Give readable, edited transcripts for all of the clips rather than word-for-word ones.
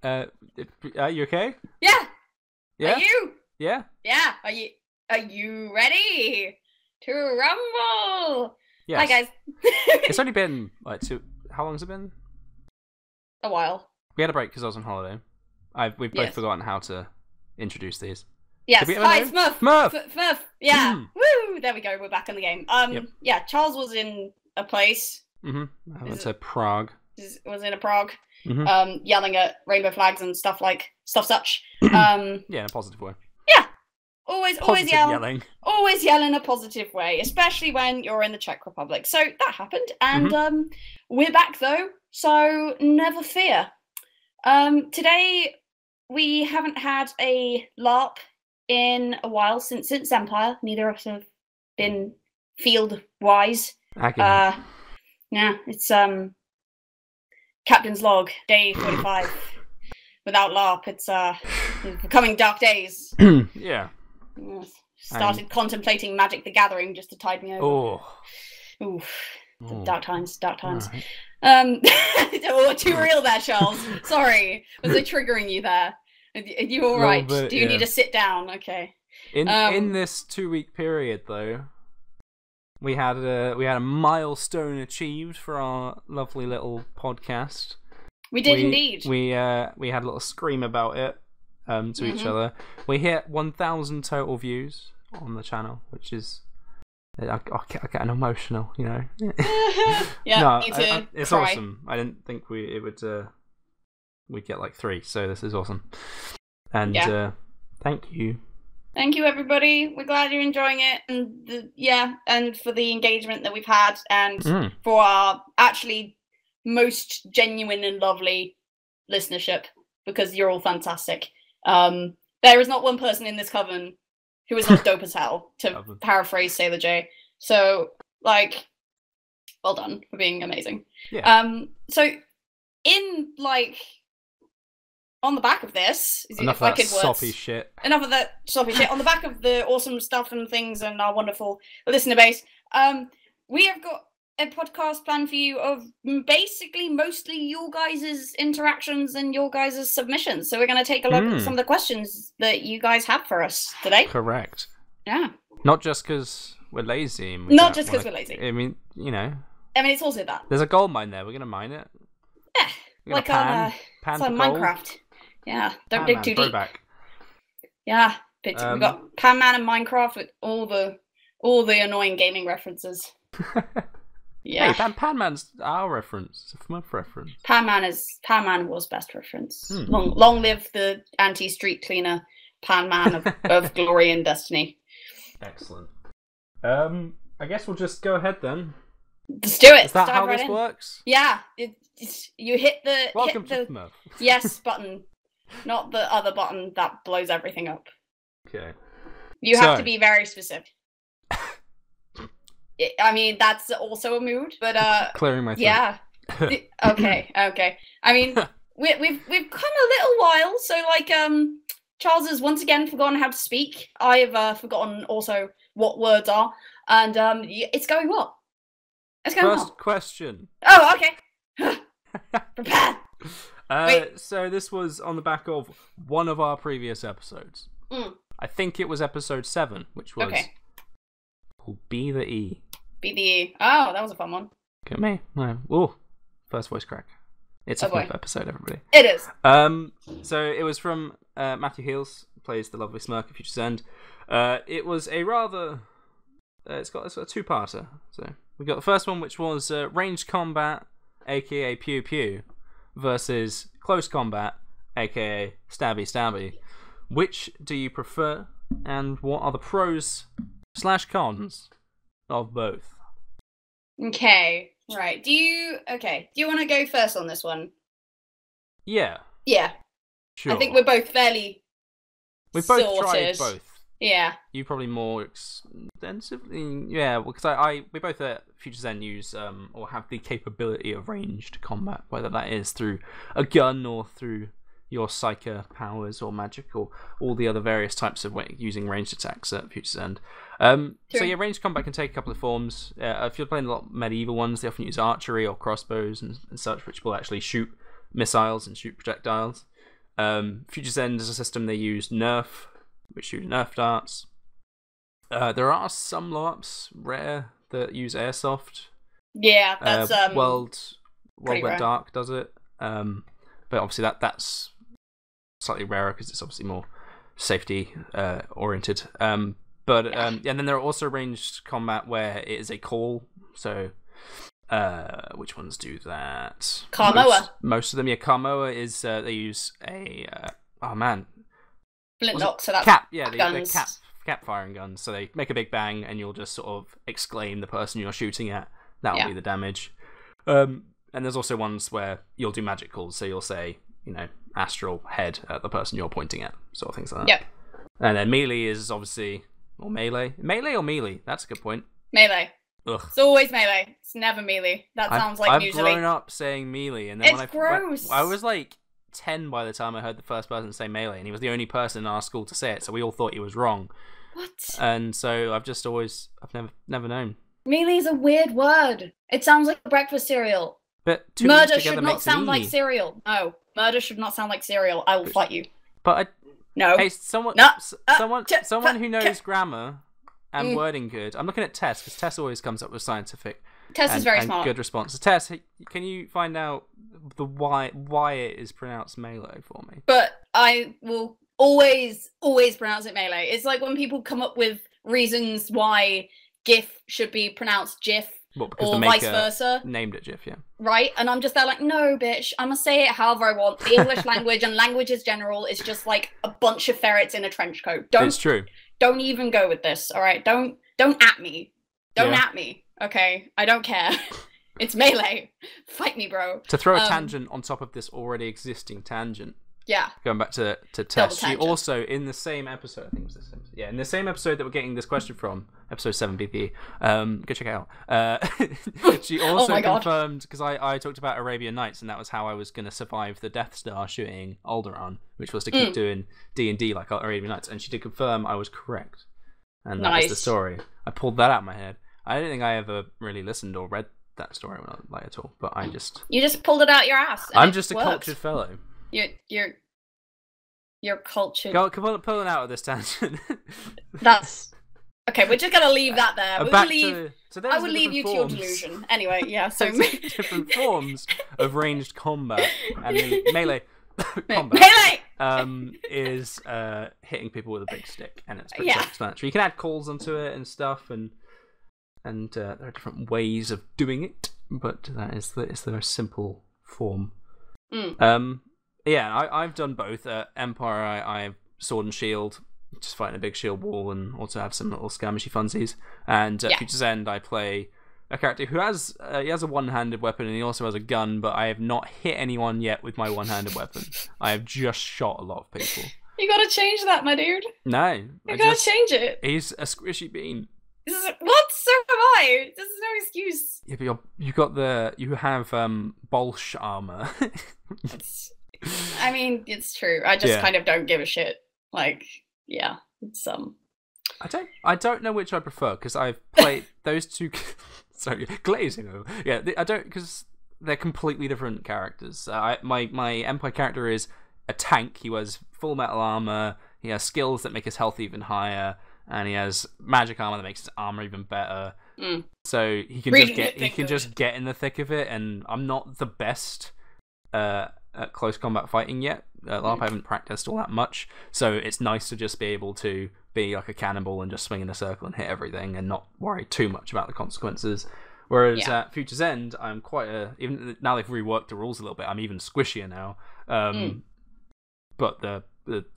Uh, are you okay? Yeah. Yeah. Are you? Yeah. Yeah. Are you ready to rumble? Yes. Hi guys. It's only been like How long has it been? A while. We had a break because I was on holiday. We've both Yes. forgotten how to introduce these. Yes. Did we have a Hi, name? Smurf. Smurf. Smurf. Yeah. Woo! There we go. We're back in the game. Yep. Yeah. Charles was in a place. I went to Prague. Was in a Prague. Mhm. Yelling at rainbow flags and stuff such. Yeah, in a positive way. Yeah. Always Positive yelling. Always yell in a positive way, especially when you're in the Czech Republic. So that happened, and we're back though, so never fear. Today we haven't had a LARP in a while since Empire. Neither of us have been field wise. Yeah, it's Captain's Log, day 45. Without LARP, it's becoming dark days. Yeah. Started contemplating Magic the Gathering just to tide me over. Dark times. Right. Oh, too real there, Charles. Sorry. Was I triggering you there? Are you all right? Bit, Do you need to sit down? Okay. In this 2-week period, though, we had a milestone achieved for our lovely little podcast. We did indeed. We had a little scream about it to each other. We hit 1,000 total views on the channel, which is I get emotional, you know. Yeah, no, me too. It's cry. awesome. I didn't think we'd get like 3, so this is awesome. And thank you. Thank you, everybody. We're glad you're enjoying it, and and for the engagement that we've had, and for our actually most genuine and lovely listenership, because you're all fantastic. There is not one person in this coven who is not dope as hell, to paraphrase Sailor J. So, like, well done for being amazing. Yeah. So, in, like, on the back of this... Enough of that soppy shit. Enough of that soppy shit. On the back of the awesome stuff and things and our wonderful listener base, we have got a podcast planned for you of basically mostly your guys' interactions and your guys' submissions. So we're going to take a look at some of the questions that you guys have for us today. Correct. Yeah. Not just because we're lazy. And Not just because we're lazy. I mean, you know. I mean, it's also that. There's a gold mine there. We're going to mine it. Yeah. Like on Minecraft. Yeah. Don't dig too deep. Throwback. Yeah. We've got Pan Man and Minecraft with all the annoying gaming references. Yeah. Hey, Pan Man's our reference. It's a FMUF reference. Pan Man was best reference. Long live the anti-street cleaner Pan Man of glory and destiny. Excellent. I guess we'll just go ahead then. Let's do it. Is that how this works? Yeah. You hit the Welcome to FMUF. yes button, not the other button that blows everything up. Okay. You have to be very specific. I mean, that's also a mood, but clearing my throat. Yeah. Okay. I mean, we've come a little while, so like Charles has once again forgotten how to speak. I've forgotten also what words are, and it's going well. It's going well. First question. Oh, okay. Prepare. So this was on the back of one of our previous episodes. I think it was episode 7, which was called Be the E. Be the E. Oh, that was a fun one. Look at me. Ooh, first voice crack. It's a fifth episode, everybody. It is. So it was from Matthew Heels, plays the lovely Smirk of Future's End. It was a rather... it's got a 2-parter. So we got the first one, which was ranged combat, aka pew pew, versus close combat, aka stabby stabby. Which do you prefer, and what are the pros/cons of both? Okay, right. Do you want to go first on this one? Yeah. Yeah. Sure. I think we're both fairly We've both sorted. tried both. Yeah. You probably more extensively. Yeah, because we both at Future's End use or have the capability of ranged combat, whether that is through a gun or through your psyker powers or magic or all the other various types of using ranged attacks at Future's End. So yeah, ranged combat can take a couple of forms. If you're playing a lot of medieval ones, they often use archery or crossbows and such, which will actually shoot missiles and shoot projectiles. Future's End is a system they use Nerf, which shoot Nerf darts. There are some LARPs, rare, that use airsoft. Yeah, that's World pretty Went rare. Dark does it. But obviously that's slightly rarer because it's obviously more safety oriented. And then there are also ranged combat where it is a call. So which ones do that? Carmoa. Most of them, yeah. Carmoa is they use a Flintlock, so that's cap. Yeah, they're guns. cap firing guns. So they make a big bang, and you'll just sort of exclaim the person you're shooting at. That'll be the damage. And there's also ones where you'll do magic calls. So you'll say, astral head at the person you're pointing at, sort of things like that. Yep. And then melee is obviously, or melee or melee. That's a good point. Melee. Ugh. It's always melee. It's never melee. That sounds like I've usually. grown up saying melee, and then It's gross. I was like 10 by the time I heard the first person say melee, and he was the only person in our school to say it, so we all thought he was wrong. What? And so I've never known. Melee is a weird word. It sounds like a breakfast cereal. But Murder should not sound like cereal. No, murder should not sound like cereal. I will fight you. But no. Hey, someone who knows grammar and wording good. I'm looking at Tess because Tess always comes up with scientific. Tess is very smart. Good responses. Tess, can you find out the why it is pronounced melee for me? But I will always pronounce it melee. It's like when people come up with reasons why GIF should be pronounced GIF. Well, because or the maker vice versa. Named it GIF, yeah. Right? And I'm just there like, no, bitch, I'm gonna say it however I want. The English language and languages general is just like a bunch of ferrets in a trench coat. It's true. Don't even go with this, alright? Don't at me. Don't at me, okay? I don't care. It's melee. Fight me, bro. To throw a tangent on top of this already existing tangent. Yeah. Going back to Tess, she also, in the same episode, I think it was the same, in the same episode that we're getting this question from, episode 7 BPE, go check it out. She also confirmed, because I talked about Arabian Nights, and that was how I was going to survive the Death Star shooting Alderaan, which was to keep doing D&D like Arabian Nights, and she did confirm I was correct. And that was the story. I pulled that out of my head. I don't think I ever really listened or read that story like at all, but I just... You just pulled it out your ass. I'm just a cultured fellow. You're cultured. Pulling out of this tangent. That's okay. We're just gonna leave that there. I will leave you to your forms. delusion. Anyway, yeah. So different forms of ranged combat, and the melee combat is hitting people with a big stick, and it's pretty self-explanatory. You can add calls onto it and stuff, and there are different ways of doing it, but that is the most simple form. Yeah, I've done both. Empire, I have Sword and Shield, just fighting a big shield wall, and also have some little skirmishy funsies. And Future's End, I play a character who has a one-handed weapon, and he also has a gun, but I have not hit anyone yet with my one-handed weapon. I have just shot a lot of people. You gotta change that, my dude. No. You gotta change it. He's a squishy bean. What? So am I. This is no excuse. Yeah, but you have Bolsh armor. I mean, it's true. I just kind of don't give a shit. Like, yeah, it's I don't know which I prefer because I've played those two. Sorry, glazing over. Yeah, I don't because they're completely different characters. My Empire character is a tank. He wears full metal armor. He has skills that make his health even higher, and he has magic armor that makes his armor even better. So he can just get in the thick of it. And I'm not the best at close combat fighting yet. LARP I haven't practiced all that much, so it's nice to just be able to be like a cannonball and just swing in a circle and hit everything and not worry too much about the consequences. Whereas at Future's End, I'm quite even now they've reworked the rules a little bit, I'm even squishier now. But the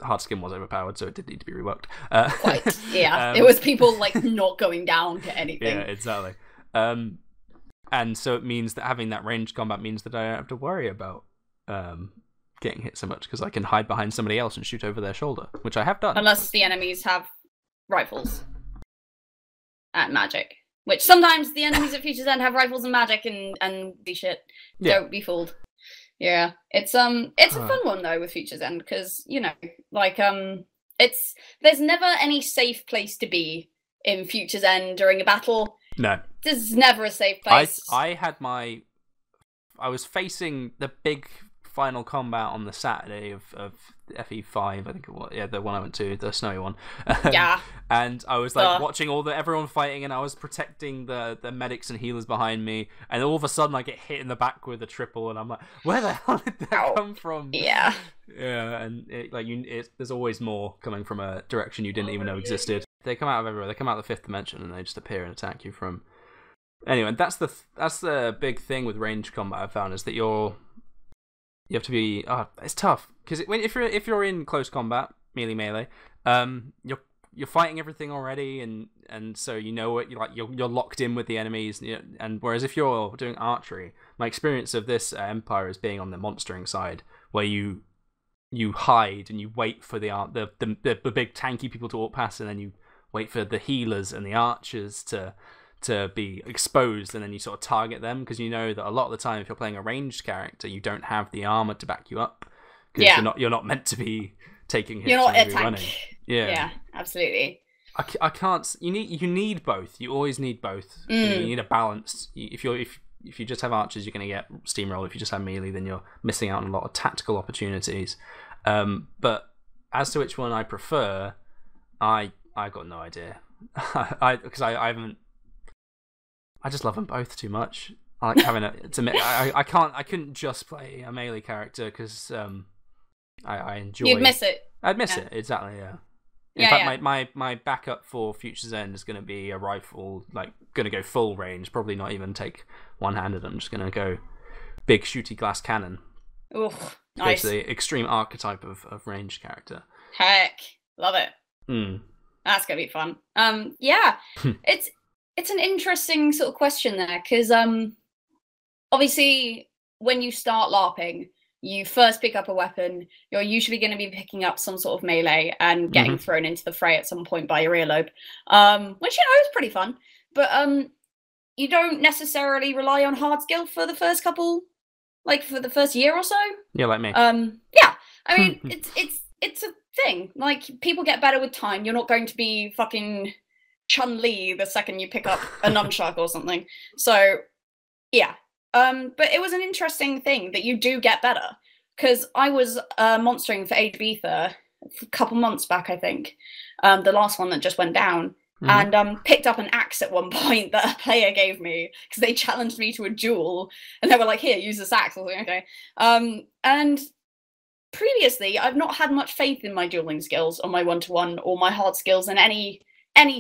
hard skin was overpowered, so it did need to be reworked. Quite, yeah. It was people like not going down to anything. Yeah, exactly. And so it means that having that ranged combat means that I don't have to worry about getting hit so much because I can hide behind somebody else and shoot over their shoulder, which I have done. Unless the enemies have rifles and magic, which sometimes the enemies at Future's End have rifles and magic and the shit. Yeah. Don't be fooled. Yeah, it's a fun one though with Future's End because there's never any safe place to be in Future's End during a battle. No, there's never a safe place. I was facing the big final combat on the Saturday of FE5, I think it was, the one I went to, the snowy one. And I was like watching everyone fighting, and I was protecting the medics and healers behind me, and all of a sudden I get hit in the back with a triple, and I'm like, where the hell did that come from? Yeah, and there's always more coming from a direction you didn't even know existed. They come out of everywhere. They come out of the fifth dimension, and they just appear and attack you from. Anyway, that's the big thing with ranged combat I've found, is that you have to be. It's tough because if you're in close combat, melee, you're fighting everything already, and so you know it. You're locked in with the enemies, and whereas if you're doing archery, my experience of this Empire is being on the monstering side, where you hide and you wait for the big tanky people to walk past, and then you wait for the healers and the archers to be exposed, and then you sort of target them, because you know that a lot of the time if you're playing a ranged character, you don't have the armor to back you up, because you're not meant to be taking hits. You're not a tank. Running. Yeah, absolutely. I can't. You need both. You always need both. You need a balance. If you just have archers, you're going to get steamroll. If you just have melee, then you're missing out on a lot of tactical opportunities. But as to which one I prefer, I got no idea. Because I haven't. I just love them both too much. I like having I couldn't just play a melee character, because I enjoy. You'd miss it. I'd miss it, exactly. Yeah. In fact, my backup for Future's End is going to be a rifle, like going to go full range. Probably not even take one-handed. I'm just going to go big shooty glass cannon. Ooh, nice. Basically, extreme archetype of ranged character. Heck, love it. That's gonna be fun. It's an interesting sort of question there, because obviously when you start LARPing, you first pick up a weapon. You're usually going to be picking up some sort of melee and getting thrown into the fray at some point by your earlobe, which is pretty fun. But you don't necessarily rely on hard skill for the first couple, like for the first year or so. Yeah, like me. I mean, it's a thing. Like, people get better with time. You're not going to be fucking Chun-Li the second you pick up a nunchuck or something. So, yeah. But it was an interesting thing that you do get better, because I was monstering for Age of Ether a couple months back, I think, the last one that just went down, and picked up an axe at one point that a player gave me, because they challenged me to a duel, and they were like, here, use this axe. I was like, okay. And previously, I've not had much faith in my dueling skills, or my one-to-one, or my hard skills in any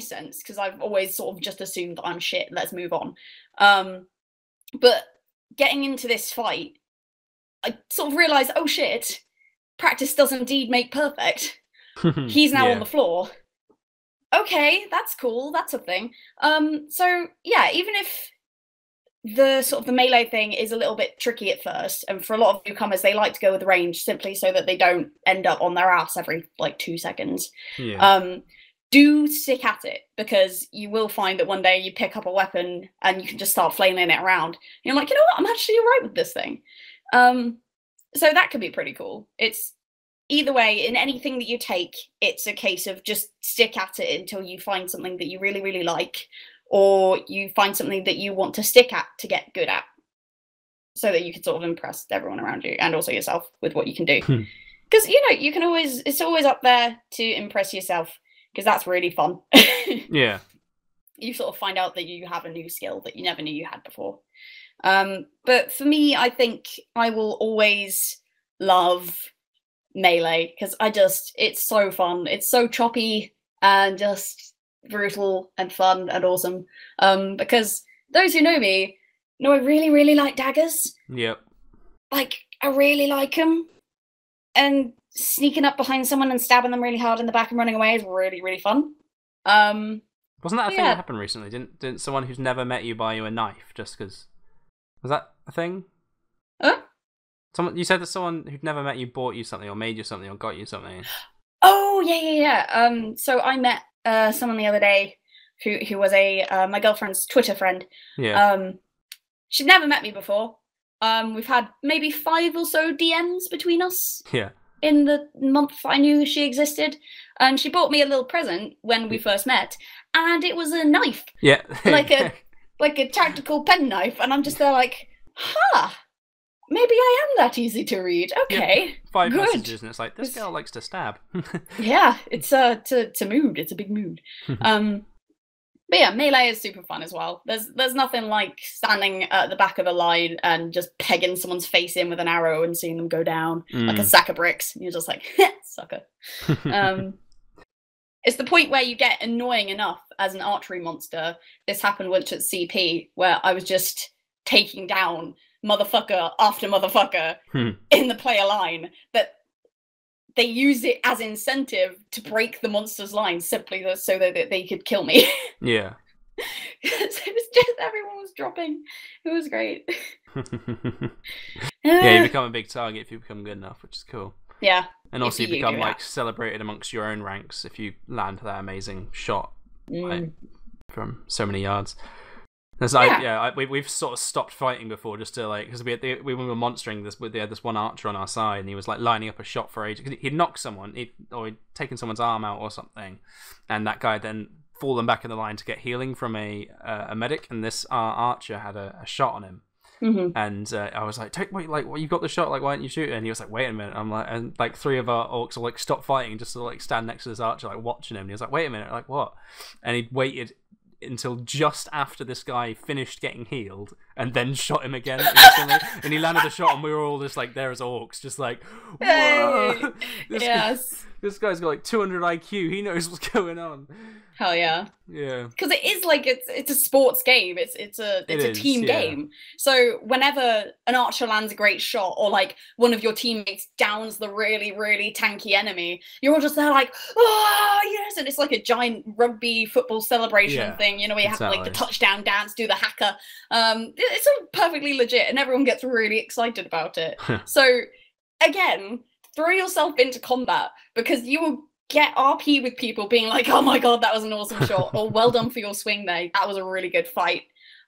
sense, because I've always sort of just assumed that I'm shit, let's move on. But getting into this fight, I sort of realised, oh shit, practice does indeed make perfect. He's now on the floor. Okay, that's cool, that's a thing. So yeah, even if the melee thing is a little bit tricky at first, and for a lot of newcomers, they like to go with range simply so that they don't end up on their ass every like 2 seconds. Do stick at it, because you will find that one day you pick up a weapon and you can just start flailing it around. And you're like, you know what, I'm actually all right with this thing. So that could be pretty cool. It's either way, in anything that you take, it's a case of just stick at it until you find something that you really, really like, or you find something that you want to stick at to get good at, so that you can sort of impress everyone around you and also yourself with what you can do. Because, you can always, it's always up there to impress yourself, because that's really fun. Yeah. You sort of find out that you have a new skill that you never knew you had before. But for me, I think I will always love melee, because it's so fun. It's so choppy and just brutal and fun and awesome. Because those who know me know I really, really like daggers. Yep. Like, I really like them. And sneaking up behind someone and stabbing them really hard in the back and running away is really, really fun. Wasn't that a thing that happened recently? Didn't someone who's never met you buy you a knife just because? Was that a thing? Huh? You said that someone who'd never met you bought you something or made you something or got you something. Oh yeah. So I met someone the other day who was my girlfriend's Twitter friend. Yeah. She'd never met me before. We've had maybe 5 or so DMs between us. Yeah. In the month I knew she existed, and she bought me a little present when we first met, and it was a knife. Yeah. like a tactical pen knife, and I'm just there like, maybe I am that easy to read. Okay, yeah. 5 good. messages, and it's like, this girl likes to stab. Yeah, it's a mood. It's a big mood. But yeah, melee is super fun as well. There's nothing like standing at the back of a line and just pegging someone's face in with an arrow and seeing them go down like a sack of bricks. And you're just like, sucker. It's the point where you get annoying enough as an archery monster. This happened once at CP, where I was just taking down motherfucker after motherfucker in the player line, that they used it as incentive to break the monster's line simply so that they could kill me. Yeah. It was just, everyone was dropping. It was great. Yeah, you become a big target if you become good enough, which is cool. Yeah. And also you become like celebrated amongst your own ranks if you land that amazing shot from so many yards. We've sort of stopped fighting before just to like, because we were monstering this with this one archer on our side, and he was like lining up a shot for ages. He'd knocked someone, or he'd taken someone's arm out or something, and that guy then fallen back in the line to get healing from a medic, and this archer had a shot on him. And I was like, you got the shot, like, why didn't you shoot it? And he was like, wait a minute. I'm like, and like 3 of our orcs will like stop fighting just to like stand next to this archer, like watching him. And he was like, wait a minute, like what? And he'd waited until just after this guy finished getting healed and then shot him again instantly. And he landed a shot, and we were all just like there as orcs, just like, whoa. This guy's got like 200 IQ, he knows what's going on. Hell yeah. Yeah. Because it is like, it's a sports game. It's a team game. So whenever an archer lands a great shot, or like one of your teammates downs the really, really tanky enemy, you're all just there like, oh yes, and it's like a giant rugby football celebration thing, you know, where you have like the touchdown dance, do the hacker. It's all perfectly legit, and everyone gets really excited about it. So again, throw yourself into combat, because you will get RP with people being like, oh my god, that was an awesome shot, or well done for your swing there, that was a really good fight.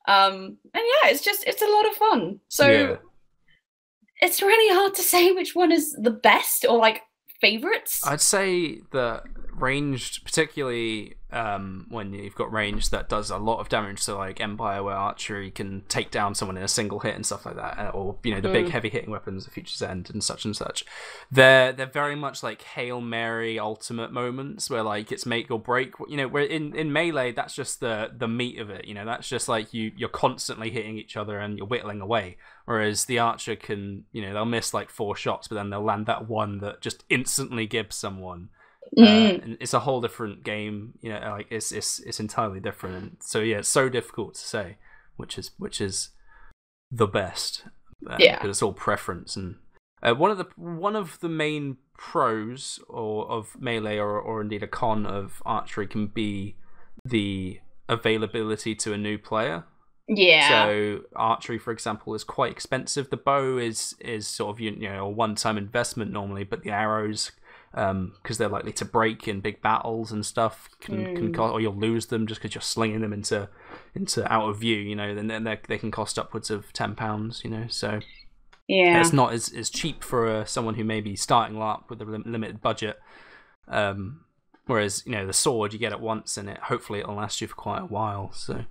And yeah, it's a lot of fun. So it's really hard to say which one is the best or like favorites. I'd say that ranged, particularly when you've got range that does a lot of damage, so like Empire, where archery can take down someone in a single hit and stuff like that, or you know, the big heavy hitting weapons of Future's End and such, they're very much like Hail Mary ultimate moments where like it's make or break. You know, where in melee, that's just the meat of it, you know, that's just like you're constantly hitting each other and you're whittling away, whereas the archer can, you know, they'll miss like 4 shots, but then they'll land that one that just instantly gives someone. And it's a whole different game, you know, like it's entirely different. So yeah, it's so difficult to say which is the best, because it's all preference. And one of the main pros of melee, or indeed a con of archery, can be the availability to a new player. Yeah. So archery, for example, is quite expensive. The bow is sort of, you know, a one-time investment normally, but the arrows, because they're likely to break in big battles and stuff, can cost, or you'll lose them just because you're slinging them into out of view, you know. Then they can cost upwards of £10, you know. So yeah, it's not as cheap for someone who may be starting up with a limited budget. Whereas, you know, the sword, you get it once, and hopefully it'll last you for quite a while. So.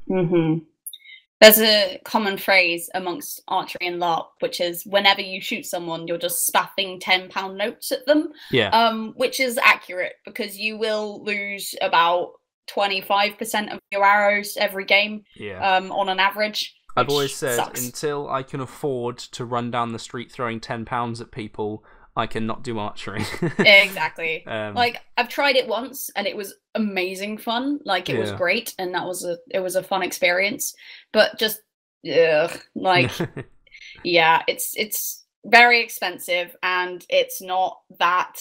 There's a common phrase amongst archery and LARP, which is whenever you shoot someone, you're just spaffing £10 notes at them. Yeah. Which is accurate, because you will lose about 25% of your arrows every game. Yeah. On an average. I've always said, until I can afford to run down the street throwing £10 at people, I cannot do archery. Exactly. Like, I've tried it once, and it was amazing fun. Like, it was great, and it was a fun experience. But just, like, yeah, it's very expensive, and it's not that.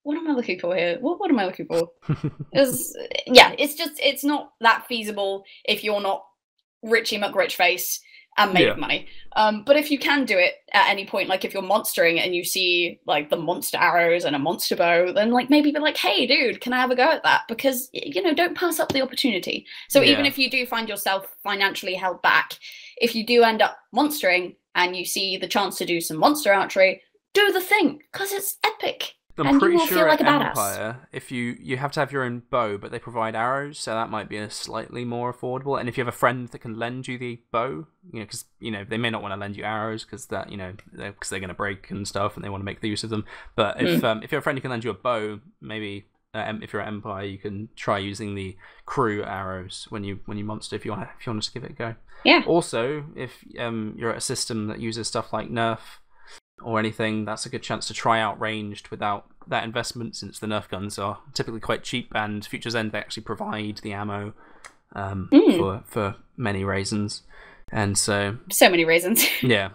What am I looking for here? What am I looking for? It's not that feasible if you're not Richie McRichface and make money. But if you can do it at any point, like if you're monstering and you see like the monster arrows and a monster bow, then like maybe be like, hey dude, can I have a go at that? Because, you know, don't pass up the opportunity. So even if you do find yourself financially held back, if you do end up monstering and you see the chance to do some monster archery, do the thing, because it's epic. I'm and pretty you will sure feel like at a badass. Empire, if you have to have your own bow, but they provide arrows, so that might be a slightly more affordable. And if you have a friend that can lend you the bow, because they may not want to lend you arrows because that because they're going to break and stuff, and they want to make the use of them. But if you have a friend who can lend you a bow, maybe if you're at Empire, you can try using the crew arrows when you monster if you want to give it a go. Yeah. Also, if you're at a system that uses stuff like Nerf or anything, that's a good chance to try out ranged without that investment, since the Nerf guns are typically quite cheap, and Future's End, they actually provide the ammo for many reasons, and so many reasons. Yeah.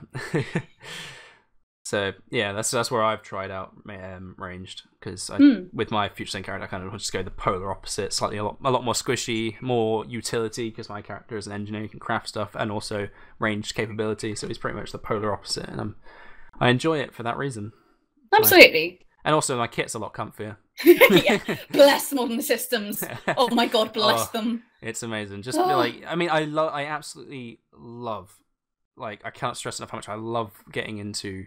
So yeah, that's where I've tried out ranged, because with my Future's End character, I kind of just go the polar opposite, slightly a lot more squishy, more utility, because my character is an engineer who can craft stuff, and also ranged capability, so he's pretty much the polar opposite, and I enjoy it for that reason. Absolutely. And also, my kit's a lot comfier. Yeah. Bless modern systems. Oh my god, bless them. It's amazing. Just I absolutely love, I cannot stress enough how much I love getting into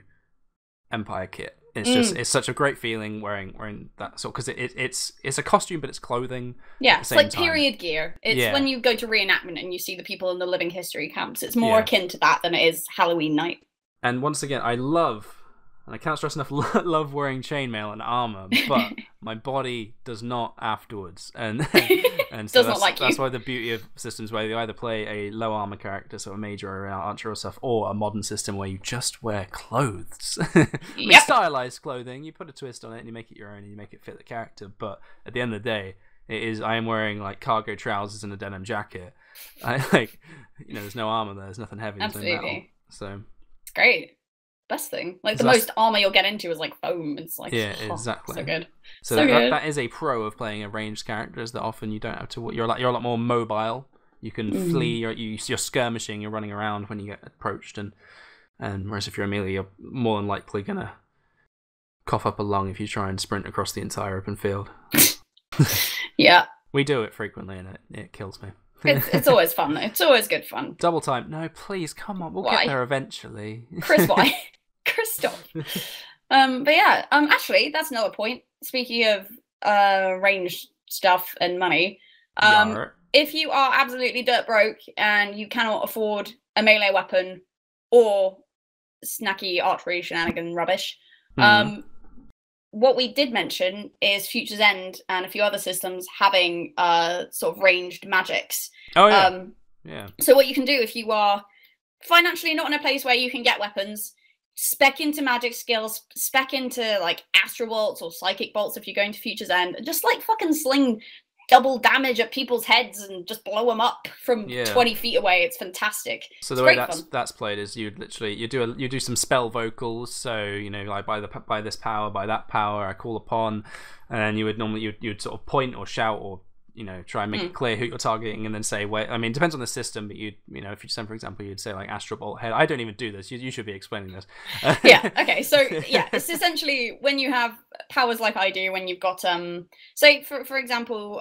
Empire kit. It's just it's such a great feeling wearing that sort, because it's a costume, but it's clothing. Yeah, it's like period gear. It's when you go to reenactment and you see the people in the living history camps. It's more akin to that than it is Halloween night. And once again, I love, and I can't stress enough, love wearing chainmail and armor, but my body does not afterwards, and so that's why the beauty of systems where you either play a low armor character, so a mage or an archer or stuff, or a modern system where you just wear clothes. Stylized clothing. You put a twist on it and you make it your own and you make it fit the character. But at the end of the day, I am wearing cargo trousers and a denim jacket. There's no armor there. There's nothing heavy. Absolutely. There's no metal. So. Great. Best thing. The most armor you'll get into is foam. It's exactly. So good. So that is a pro of playing a ranged character, is that often you don't have to. You're a lot more mobile. You can flee. You're skirmishing. You're running around when you get approached, and whereas if you're a melee, you're more than likely gonna cough up a lung if you try and sprint across the entire open field. Yeah. We do it frequently, and it kills me. It's always fun. It's always good fun. Double time. No, please, come on. We'll get there eventually. Chris, why? Chris, stop. But yeah, actually, that's another point. Speaking of range stuff and money, if you are absolutely dirt broke and you cannot afford a melee weapon or snacky archery shenanigan rubbish, what we did mention is Future's End and a few other systems having sort of ranged magics. Oh, yeah. Yeah. So what you can do if you are financially not in a place where you can get weapons, spec into magic skills, spec into astral bolts or psychic bolts if you're going to Future's End, and just fucking sling double damage at people's heads and just blow them up from 20 feet away. It's fantastic. So the way that's played is you do some spell vocals. So by this power, by that power, I call upon, and then you would normally you'd sort of point or shout or try and make it clear who you're targeting, and then say where. I mean, it depends on the system, but if you send, for example, you'd say Astral Bolt head. I don't even do this. You should be explaining this. Yeah. Okay. So yeah, it's essentially when you have powers like I do. When you've got say for example,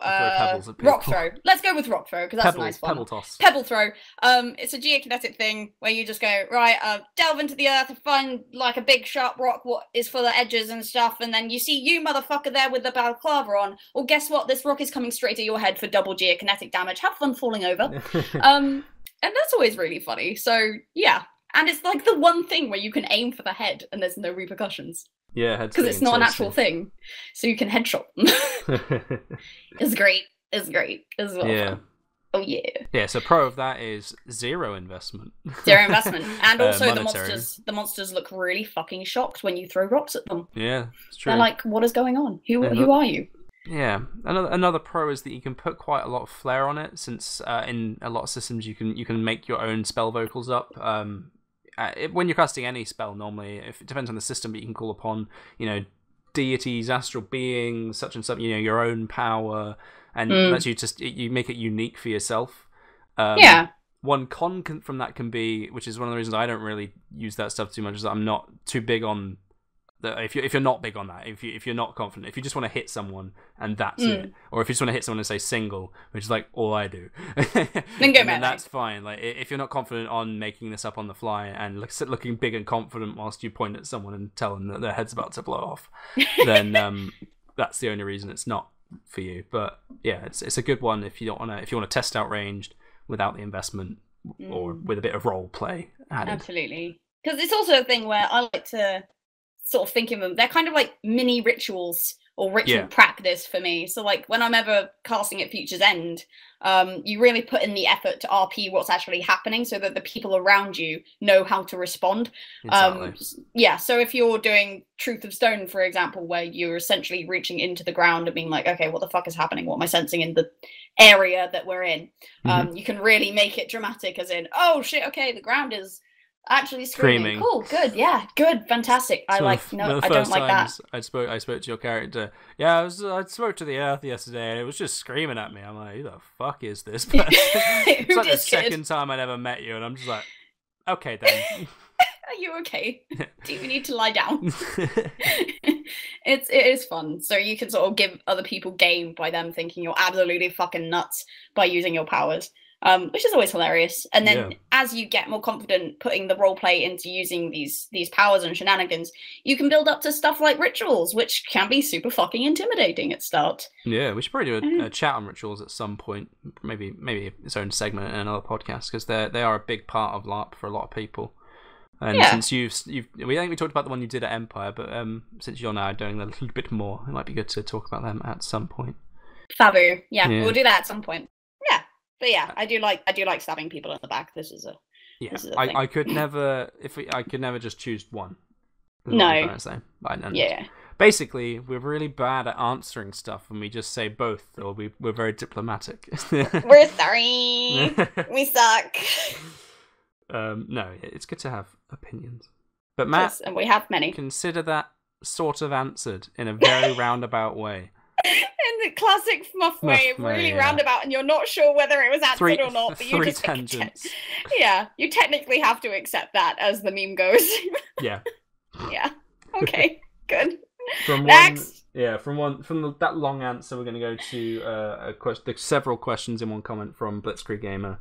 rock throw. Let's go with rock throw because that's a nice one. Pebble toss. Pebble throw. It's a geokinetic thing where you just go right, delve into the earth and find a big sharp rock what is full of edges and stuff, and then you see you motherfucker there with the balaclava on. Well, guess what? This rock is coming straight to your head for double geokinetic damage. Have fun falling over. And that's always really funny. So yeah, and it's the one thing where you can aim for the head and there's no repercussions. Yeah, because it's not an actual thing, so you can headshot them. It's great. It's great. It's well fun. Oh yeah. Yeah. So pro of that is zero investment. Zero investment, and also the monsters look really fucking shocked when you throw rocks at them. Yeah, it's true. They're like, "What is going on? Who are you?" Yeah, another pro is that you can put quite a lot of flair on it, since in a lot of systems you can make your own spell vocals up. When you're casting any spell, normally, if it depends on the system, but you can call upon deities, astral beings, such and such, your own power, and lets you make it unique for yourself. One con from that can be, which is one of the reasons I don't really use that stuff too much, is that I'm not too big on if you're not big on that, if you're not confident, if you just want to hit someone and that's it, or if you just want to hit someone and say single, which is like all I do, then go then that's fine. Like if you're not confident on making this up on the fly and looking big and confident whilst you point at someone and tell them that their head's about to blow off, then that's the only reason it's not for you. But yeah, it's a good one if you want to test out ranged without the investment or with a bit of role play added. Absolutely, because it's also a thing where I like to sort of think of them. They're kind of like mini rituals or ritual practice for me. So like when I'm ever casting at Future's End, you really put in the effort to RP what's actually happening so that the people around you know how to respond. Exactly. So if you're doing Truth of Stone, for example, where you're essentially reaching into the ground and being like, okay, what the fuck is happening? What am I sensing in the area that we're in? You can really make it dramatic, as in, oh shit, okay, the ground is actually screaming. Cool, good, yeah, good, fantastic. I don't like that. I spoke to your character. Yeah, I spoke to the Earth yesterday, and it was just screaming at me. I'm like, who the fuck is this person? It's like the second time I'd ever met you, and I'm just like, okay then. Are you okay? Do you need to lie down? It is fun. So you can sort of give other people game by them thinking you're absolutely fucking nuts by using your powers. Which is always hilarious. And then as you get more confident putting the role play into using these powers and shenanigans, you can build up to stuff like rituals, which can be super fucking intimidating at start. Yeah, we should probably do a chat on rituals at some point. Maybe its own segment in another podcast, because they are a big part of LARP for a lot of people. And since I think we talked about the one you did at Empire, but since you're now doing a little bit more, it might be good to talk about them at some point. Fabu, we'll do that at some point. Yeah. But yeah, I do like stabbing people in the back. This is a thing. I could never just choose one. No. Basically, we're really bad at answering stuff, and we just say both, or we're very diplomatic. We're sorry. We suck. No, it's good to have opinions. But Matt, and we have many. Consider that sort of answered in a very roundabout way. In the classic FMUF way, really roundabout, and you're not sure whether it was answered or not. But you just tangents. You technically have to accept that as the meme goes. Yeah. Yeah. Okay. Good. From that long answer, we're going to go to several questions in one comment from Blitzkrieg Gamer.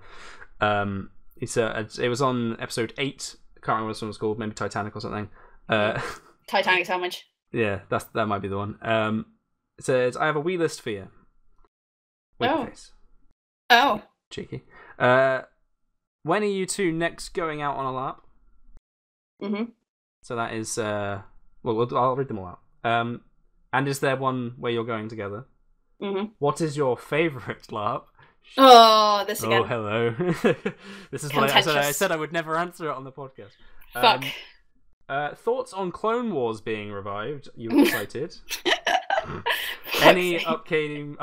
It was on episode 8. I can't remember what this one was called. Maybe Titanic or something. Titanic sandwich. Yeah, that might be the one. It says, I have a wee list for you. Face. Oh. Cheeky. When are you two next going out on a LARP? Mm-hmm. So that is... I'll read them all out. And is there one where you're going together? Mm-hmm. What is your favourite LARP? Oh, this again. Oh, hello. This is what I said I would never answer it on the podcast. Fuck. Thoughts on Clone Wars being revived? You excited? Any upcoming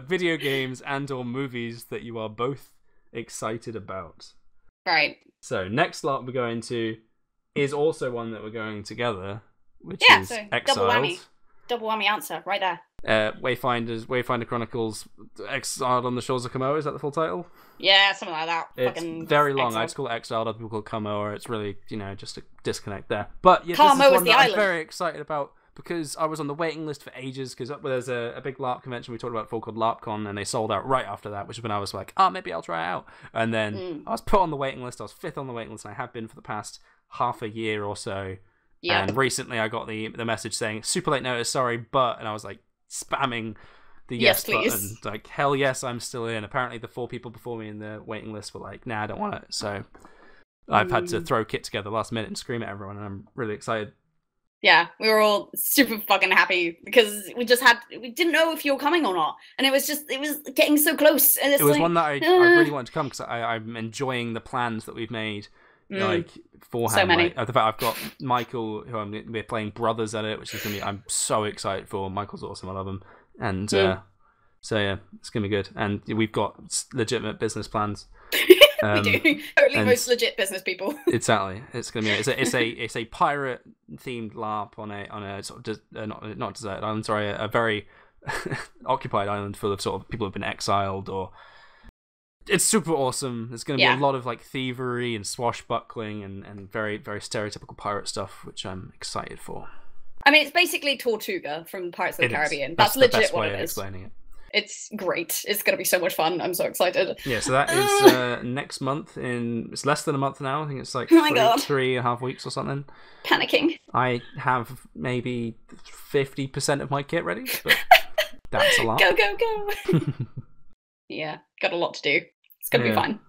video games and or movies that you are both excited about? Right. So next LARP we're going to is also one that we're going together, which is so Exiled. Double whammy answer right there. Wayfinder Chronicles Exiled on the Shores of Komoa, is that the full title? Yeah, something like that. It's very long. Exiled. I just call it Exiled, other people call it Komoa. It's really, just a disconnect there. But yeah, Komoa this is one the that island. I'm very excited about because I was on the waiting list for ages, because there's a big LARP convention we talked about before called LARPCon, and they sold out right after that, which is when I was like, maybe I'll try it out. And then I was put on the waiting list. I was 5th on the waiting list, and I have been for the past half a year or so. Yep. And recently I got the message saying, super late notice, sorry, but, and I was like spamming the yes button. Like, hell yes, I'm still in. Apparently the 4 people before me in the waiting list were like, nah, I don't want it. So I've had to throw kit together last minute and scream at everyone, and I'm really excited. Yeah, we were all super fucking happy because we didn't know if you were coming or not. And it was getting so close. And it was one that I really wanted to come because I'm enjoying the plans that we've made. Like beforehand, so many. I've got Michael, who we're playing brothers at it, which is gonna be. I'm so excited for. Michael's awesome. I love him, and so yeah, it's gonna be good. And we've got legitimate business plans. We do. Totally most legit business people. Exactly. It's gonna be. It's a pirate themed LARP on a sort of not desert island. Sorry, a very occupied island full of sort of people who've been exiled or It's super awesome. There's going to be a lot of like thievery and swashbuckling and very, very stereotypical pirate stuff, which I'm excited for. I mean, it's basically Tortuga from Pirates of the Caribbean. That's legit best what way it of is. explaining it. It's great. It's going to be so much fun. I'm so excited. Yeah, so that is next month. It's less than a month now. I think it's like 3.5 weeks or something. Panicking. I have maybe 50% of my kit ready, but that's a lot. Go. Yeah, got a lot to do. It's going to be fun.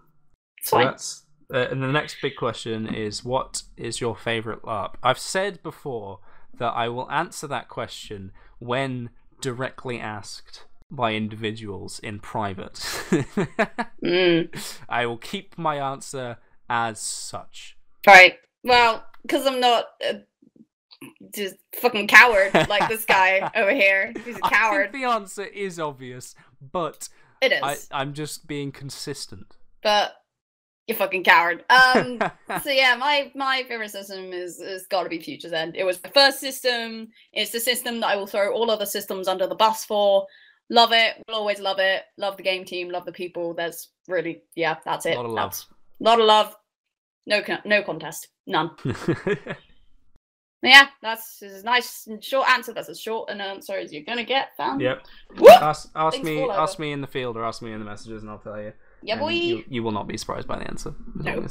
It's fine. That's, and the next big question is, what is your favourite LARP? I've said before that I will answer that question when directly asked by individuals in private. I will keep my answer as such. Right. Well, because I'm not just fucking coward like this guy over here. He's a coward. I think the answer is obvious, but it is. I'm just being consistent. But you fucking coward. So yeah, my favorite system is got to be Future's End. It was my first system. It's the system that I will throw all other systems under the bus for. Love it. Will always love it. Love the game team. Love the people. There's really, that's it. A lot of love. Lot of love. No contest. None. Yeah, that's a nice and short answer. That's as short an answer as you're gonna get, fam. Yep. Ask me in the field or ask me in the messages, and I'll tell you. Yeah, boy. You will not be surprised by the answer. No.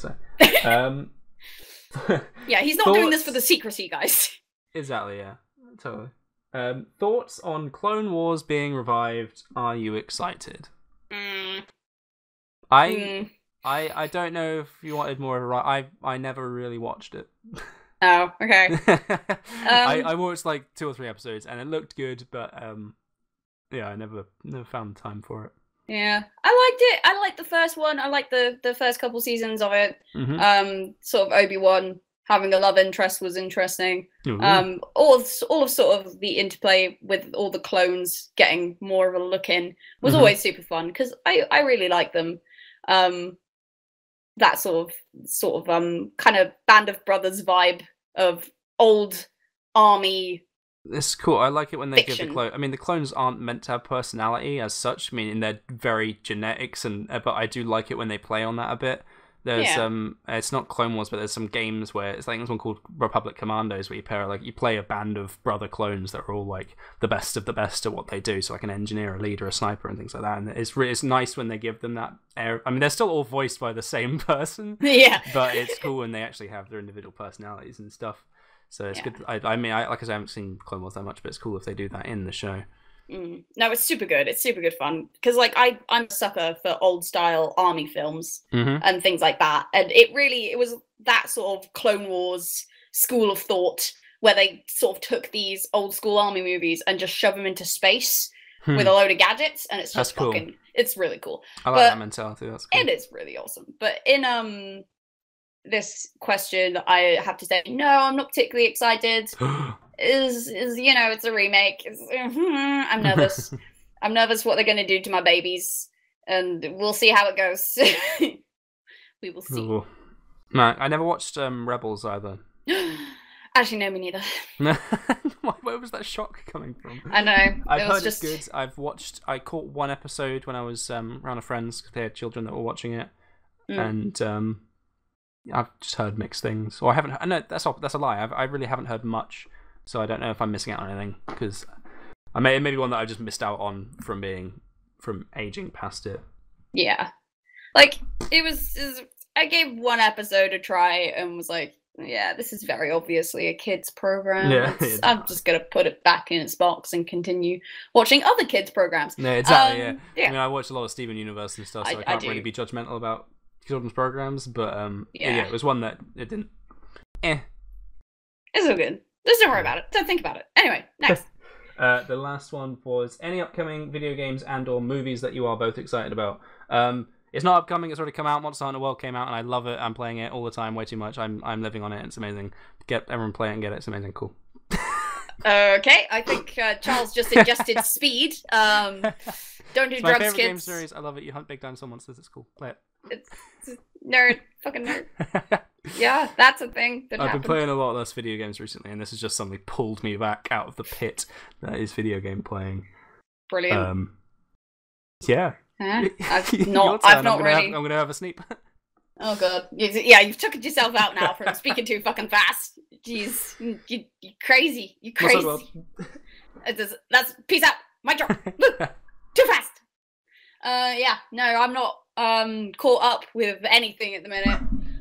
Yeah, he's not doing this for the secrecy, guys. Exactly. Yeah. Totally. Thoughts on Clone Wars being revived? Are you excited? I don't know if you wanted more of a... I never really watched it. Oh, okay. I watched like 2 or 3 episodes and it looked good, but yeah, I never found time for it. Yeah, I liked it. I liked the first one. I liked the first couple seasons of it. Mm-hmm. Sort of Obi-Wan having a love interest was interesting. Mm-hmm. All of sort of the interplay with all the clones getting more of a look in was Mm-hmm. always super fun because I really like them. That sort of kind of Band of Brothers vibe of old army. It's cool. I like it when they fiction. give the clone. I mean, the clones aren't meant to have personality as such. I mean, in their very genetics, but I do like it when they play on that a bit. There's it's not Clone Wars, but there's some games where it's like there's one called Republic Commandos where you play a band of brother clones that are all like the best of the best at what they do. So like an engineer, a leader, a sniper, and things like that. And it's nice when they give them that air. I mean, they're still all voiced by the same person. Yeah. But it's cool when they actually have their individual personalities and stuff. So it's good. I mean, like I said, I haven't seen Clone Wars that much, but it's cool if they do that in the show. No, it's super good. It's super good fun because like I'm a sucker for old style army films and things like that. And it was that sort of Clone Wars school of thought where they sort of took these old school army movies and just shove them into space with a load of gadgets, and it's just fucking cool. It's really cool. I like that mentality. That's cool. It is really awesome. But in this question, I have to say no. I'm not particularly excited. Is it's a remake. I'm nervous. I'm nervous what they're going to do to my babies, and we'll see how it goes. We will see. Ooh. No, I never watched Rebels either. Actually, no, me neither. Where was that shock coming from? I know. I've heard it's good. I caught one episode when I was around a friend's because they had children that were watching it, and I've just heard mixed things. Or I haven't. No, that's a lie. I really haven't heard much. So I don't know if I'm missing out on anything because it may be one that I just missed out on from aging past it. Yeah, like it was. I gave one episode a try and was like, yeah, this is very obviously a kids program. Yeah, I'm just gonna put it back in its box and continue watching other kids programs. Yeah, exactly. Yeah. I mean, I watch a lot of Steven Universe and stuff, so I can't really be judgmental about children's programs. But it was one that it didn't. It's all good. Just don't worry about it. Don't think about it. Anyway, next. The last one was any upcoming video games and or movies that you are both excited about. It's not upcoming. It's already come out. Monster Hunter World came out, and I love it. I'm playing it all the time, way too much. I'm living on it. It's amazing. Get everyone play it and get it. It's amazing. Cool. Okay, I think Charles just suggested speed. Don't do it's drugs, my favorite kids. game series. I love it. You hunt big dinosaur monsters. It's cool. Play it. It's nerd, fucking nerd. Yeah, that's a thing that I've happened. been playing a lot less video games recently, and this is just something pulled me back out of the pit that is video game playing. Brilliant. Yeah, I've not really. I'm gonna have a sneak. Oh god, yeah, you've took yourself out now from speaking too fucking fast. Jeez, you crazy, you crazy. That's peace out. My drop. Too fast. Yeah, no, I'm not caught up with anything at the minute.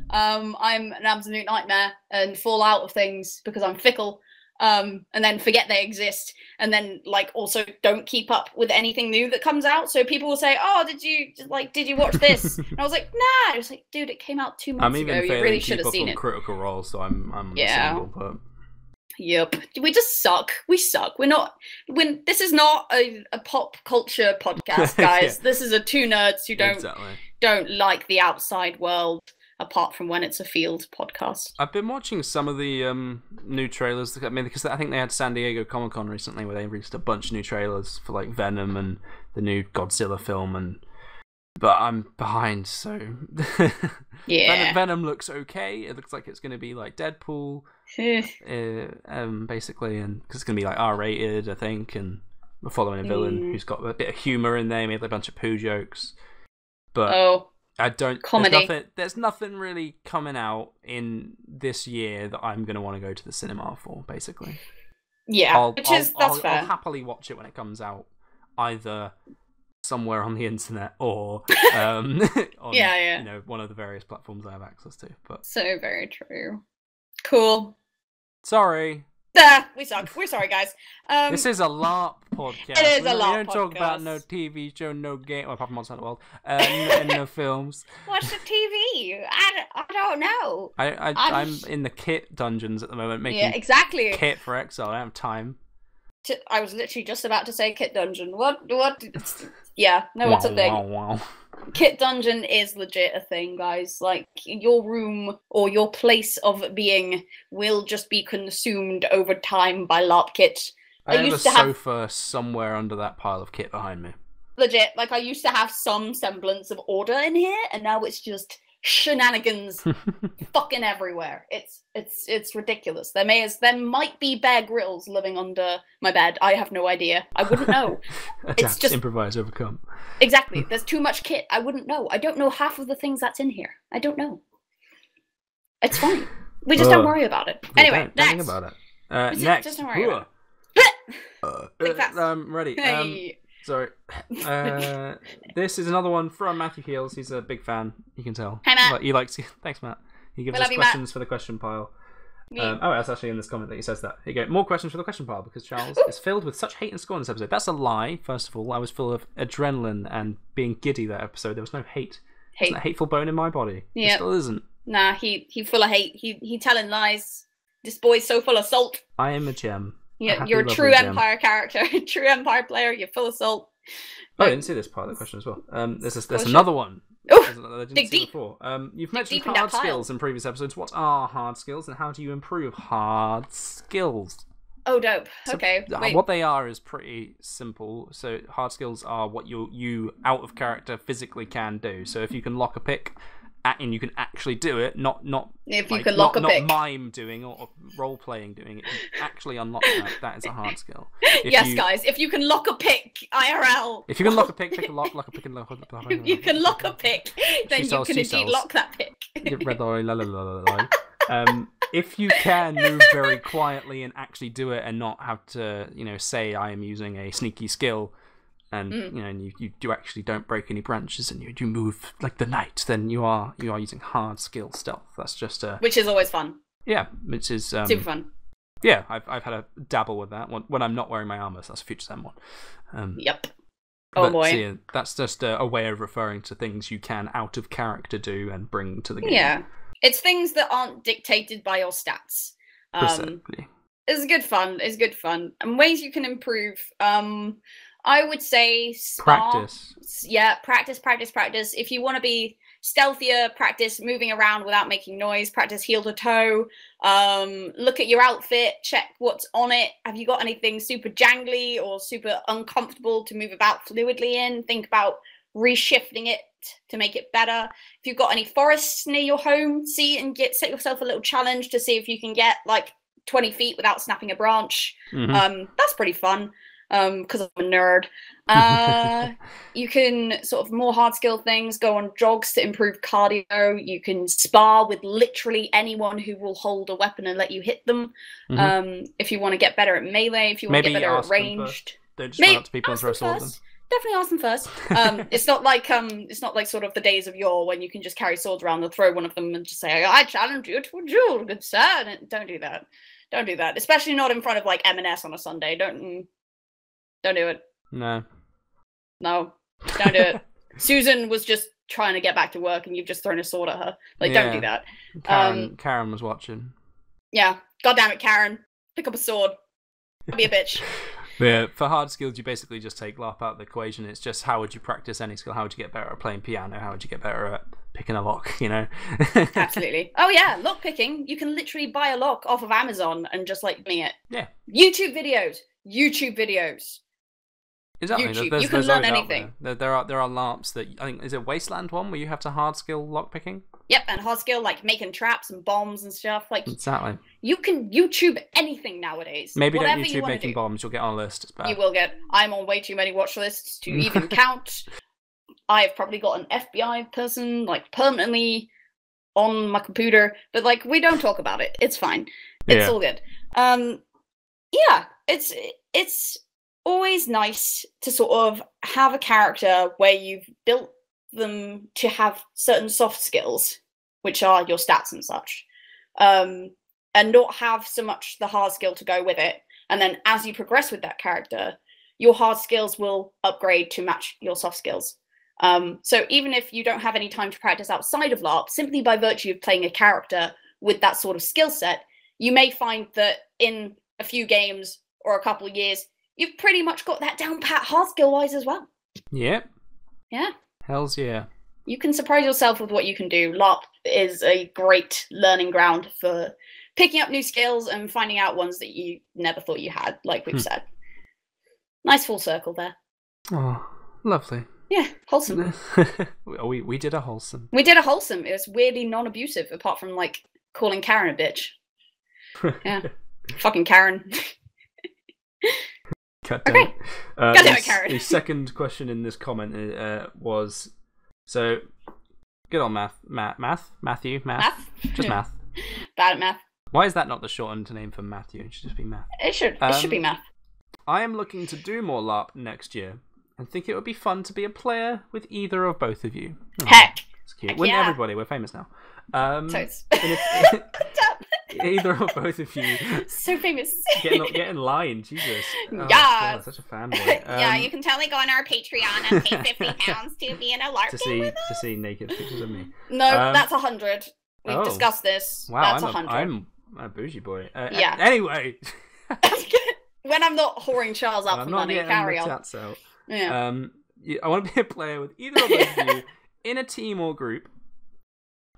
I'm an absolute nightmare and fall out of things because I'm fickle. And then forget they exist, and then like also don't keep up with anything new that comes out. So people will say, "Oh, did you watch this?" And I was like, "Nah." I was like, "Dude, it came out 2 months ago. You really should have seen it." Critical Role, so I'm yeah. single, but... Yep, we just suck. We suck. We're not. This is not a pop culture podcast, guys. Yeah. This is a two nerds who don't like the outside world. Apart from when it's a field podcast. I've been watching some of the new trailers. I mean, because I think they had San Diego Comic-Con recently where they released a bunch of new trailers for like Venom and the new Godzilla film, but I'm behind, so yeah. Venom looks okay. It looks like it's going to be like Deadpool, basically, and because it's going to be like R-rated, I think, and we're following a villain who's got a bit of humor in there, made a bunch of poo jokes, but. I don't. Comedy. There's nothing really coming out in this year that I'm going to want to go to the cinema for. Basically, yeah, that's fair. I'll happily watch it when it comes out, either somewhere on the internet or on one of the various platforms I have access to. But so very true. Cool. Sorry. We suck. We're sorry, guys. This is a LARP podcast. It is a LARP podcast. We don't talk about no TV show, no game, apart from Monster Hunter World, and no films. Watch the TV. I don't know. I'm in the kit dungeons at the moment, making exactly kit for Exile. I don't have time. I was literally just about to say kit dungeon. What? Yeah, no, it's a thing. Wow. Kit dungeon is legit a thing, guys. Like, your room or your place of being will just be consumed over time by LARP kit. I have a sofa somewhere under that pile of kit behind me. Legit, like, I used to have some semblance of order in here, and now it's just shenanigans fucking everywhere. It's ridiculous. There might be Bear Grylls living under my bed. I have no idea. I wouldn't know. It's just improvise, overcome. Exactly. There's too much kit. I wouldn't know. I don't know half of the things that's in here. I don't know. It's fine. We just don't worry about it. Anyway, next. Don't think about it. Next. Just don't worry about it. Ready. Hey. Sorry. This is another one from Matthew Heels. He's a big fan. You can tell. Hi, Matt. He likes. Thanks, Matt. He gives us questions for the question pile. That's actually in this comment that he says that. Here you go. More questions for the question pile because Charles is filled with such hate and scorn this episode. That's a lie. First of all, I was full of adrenaline and being giddy that episode. There was no hate. There's a hateful bone in my body. Yeah. There still isn't. Nah, he full of hate. He telling lies. This boy's so full of salt. I am a gem. Yeah, you're a true Empire character, true Empire player. You're full of salt. Oh, I didn't see this part of the question as well. There's another one. Oh, I didn't see before. You've mentioned hard skills in previous episodes. What are hard skills, and how do you improve hard skills? Oh, dope. Okay. What they are is pretty simple. So hard skills are what you out of character physically can do. So if you can lock a pick, and you can actually do it, not if you can lock a pick, not mime doing or role playing doing it. You actually unlock that is a hard skill. Guys, if you can lock a pick, IRL. If you can lock a pick, pick a lock a pick and lock. If you can lock a pick, then you can indeed lock that pick. If you can move very quietly and actually do it, and not have to, say I am using a sneaky skill. And you actually don't break any branches, and you move like the knight. Then you are using hard skill stealth. That's just which is always fun. Yeah, which is super fun. Yeah, I've had a dabble with that when I'm not wearing my armor. So that's a future Zen one. Yep. Oh boy. So yeah, that's just a way of referring to things you can out of character do and bring to the game. Yeah, it's things that aren't dictated by your stats. Precisely. It's good fun. It's good fun, and ways you can improve. I would say practice. Yeah, practice. If you want to be stealthier, practice moving around without making noise. Practice heel to toe. Look at your outfit. Check what's on it. Have you got anything super jangly or super uncomfortable to move about fluidly in? Think about reshifting it to make it better. If you've got any forests near your home, set yourself a little challenge to see if you can get like 20 feet without snapping a branch. Mm-hmm. That's pretty fun. because I'm a nerd. You can sort of more hard skill things, go on jogs to improve cardio. You can spar with literally anyone who will hold a weapon and let you hit them. If you want to get better at melee, if you want to get better at ranged. Don't just run up to people and throw a sword at them. Definitely ask them first. It's not like sort of the days of yore when you can just carry swords around and throw one of them and just say, "I challenge you to a duel, good sir." Don't do that. Don't do that. Especially not in front of like M&S on a Sunday. Don't do it. No. Don't do it. Susan was just trying to get back to work and you've just thrown a sword at her. Like, don't do that. Karen was watching. Yeah. God damn it, Karen. Pick up a sword. Don't be a bitch. Yeah, for hard skills, you basically just take LARP out of the equation. It's just how would you practice any skill? How would you get better at playing piano? How would you get better at picking a lock, you know? Absolutely. Oh, yeah, lock picking. You can literally buy a lock off of Amazon and just, like, bring it. Yeah. YouTube videos. Exactly. YouTube. You can learn anything. There are LARPs that, I think, is it Wasteland one where you have to hard skill lock picking? Yep, and hard skill, like making traps and bombs and stuff. Like, exactly. You can YouTube anything nowadays. Maybe don't YouTube making bombs, you'll get on a list. It's bad. You will get. I'm on way too many watch lists to even count. I've probably got an FBI person, like, permanently on my computer. But, like, we don't talk about it. It's fine. It's all good. Yeah, it's always nice to sort of have a character where you've built them to have certain soft skills, which are your stats and such, and not have so much the hard skill to go with it. And then as you progress with that character, your hard skills will upgrade to match your soft skills. So even if you don't have any time to practice outside of LARP, simply by virtue of playing a character with that sort of skill set, you may find that in a few games or a couple of years, you've pretty much got that down pat hard skill wise as well. Yep. Yeah. Hells yeah. You can surprise yourself with what you can do. LARP is a great learning ground for picking up new skills and finding out ones that you never thought you had, like we've said. Nice full circle there. Oh, lovely. Yeah, wholesome. we did a wholesome. We did a wholesome. It was weirdly non-abusive, apart from, like, calling Karen a bitch. Yeah. Fucking Karen. God damn it. God damn it, Karen. The second question in this comment was, so, good on Matthew? Just math. Bad at math. Why is that not the shortened name for Matthew? It should just be math. It should be math. I am looking to do more LARP next year and think it would be fun to be a player with either of both of you. Oh, Heck! It's cute. Wouldn't everybody? We're famous now. Either or both of you. So famous. Get in line, Jesus. Oh, yeah. God, such a fanboy. Yeah, you can totally go on our Patreon and pay £50 to be in a LARP game with us. To see naked pictures of me. No, that's 100. We've discussed this. Wow, that's 100. I'm a bougie boy. Yeah. Anyway. When I'm not whoring Charles up for money, carry on. Yeah. I want to be a player with either of both of you in a team or group.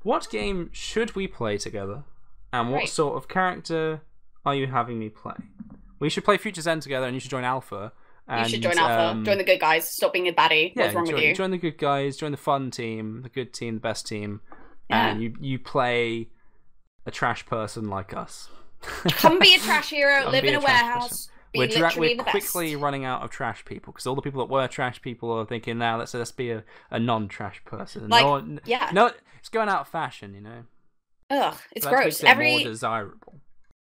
What game should we play together? And what sort of character are you having me play? We should play Future's End together, and you should join Alpha. And, you should join Alpha. Join the good guys. Stop being a baddie. What's wrong with you? Join the good guys. Join the fun team, the good team, the best team. Yeah. And you play a trash person like us. Come be a trash hero. Live in a warehouse. We're quickly running out of trash people because all the people that were trash people are thinking now let's be a non-trash person. Like, no, it's going out of fashion, you know. Ugh, it's so gross. More desirable.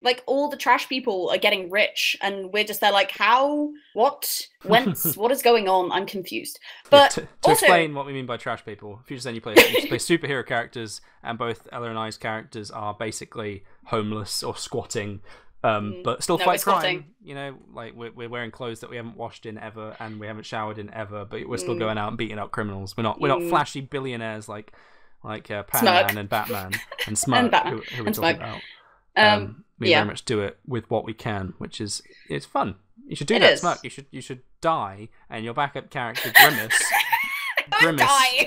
Like, all the trash people are getting rich, and we're just there like, how? What? Whence? What is going on? I'm confused. But to explain what we mean by trash people, if you just say you play superhero characters, and both Ella and I's characters are basically homeless or squatting, but still fight crime. You know, like we're wearing clothes that we haven't washed in ever, and we haven't showered in ever, but we're still going out and beating up criminals. We're not flashy billionaires like Pac-Man and Batman and Smug, who we're talking about. We very much do it with what we can, which is it's fun. You should do that, Smug. You should die, and your backup character Grimace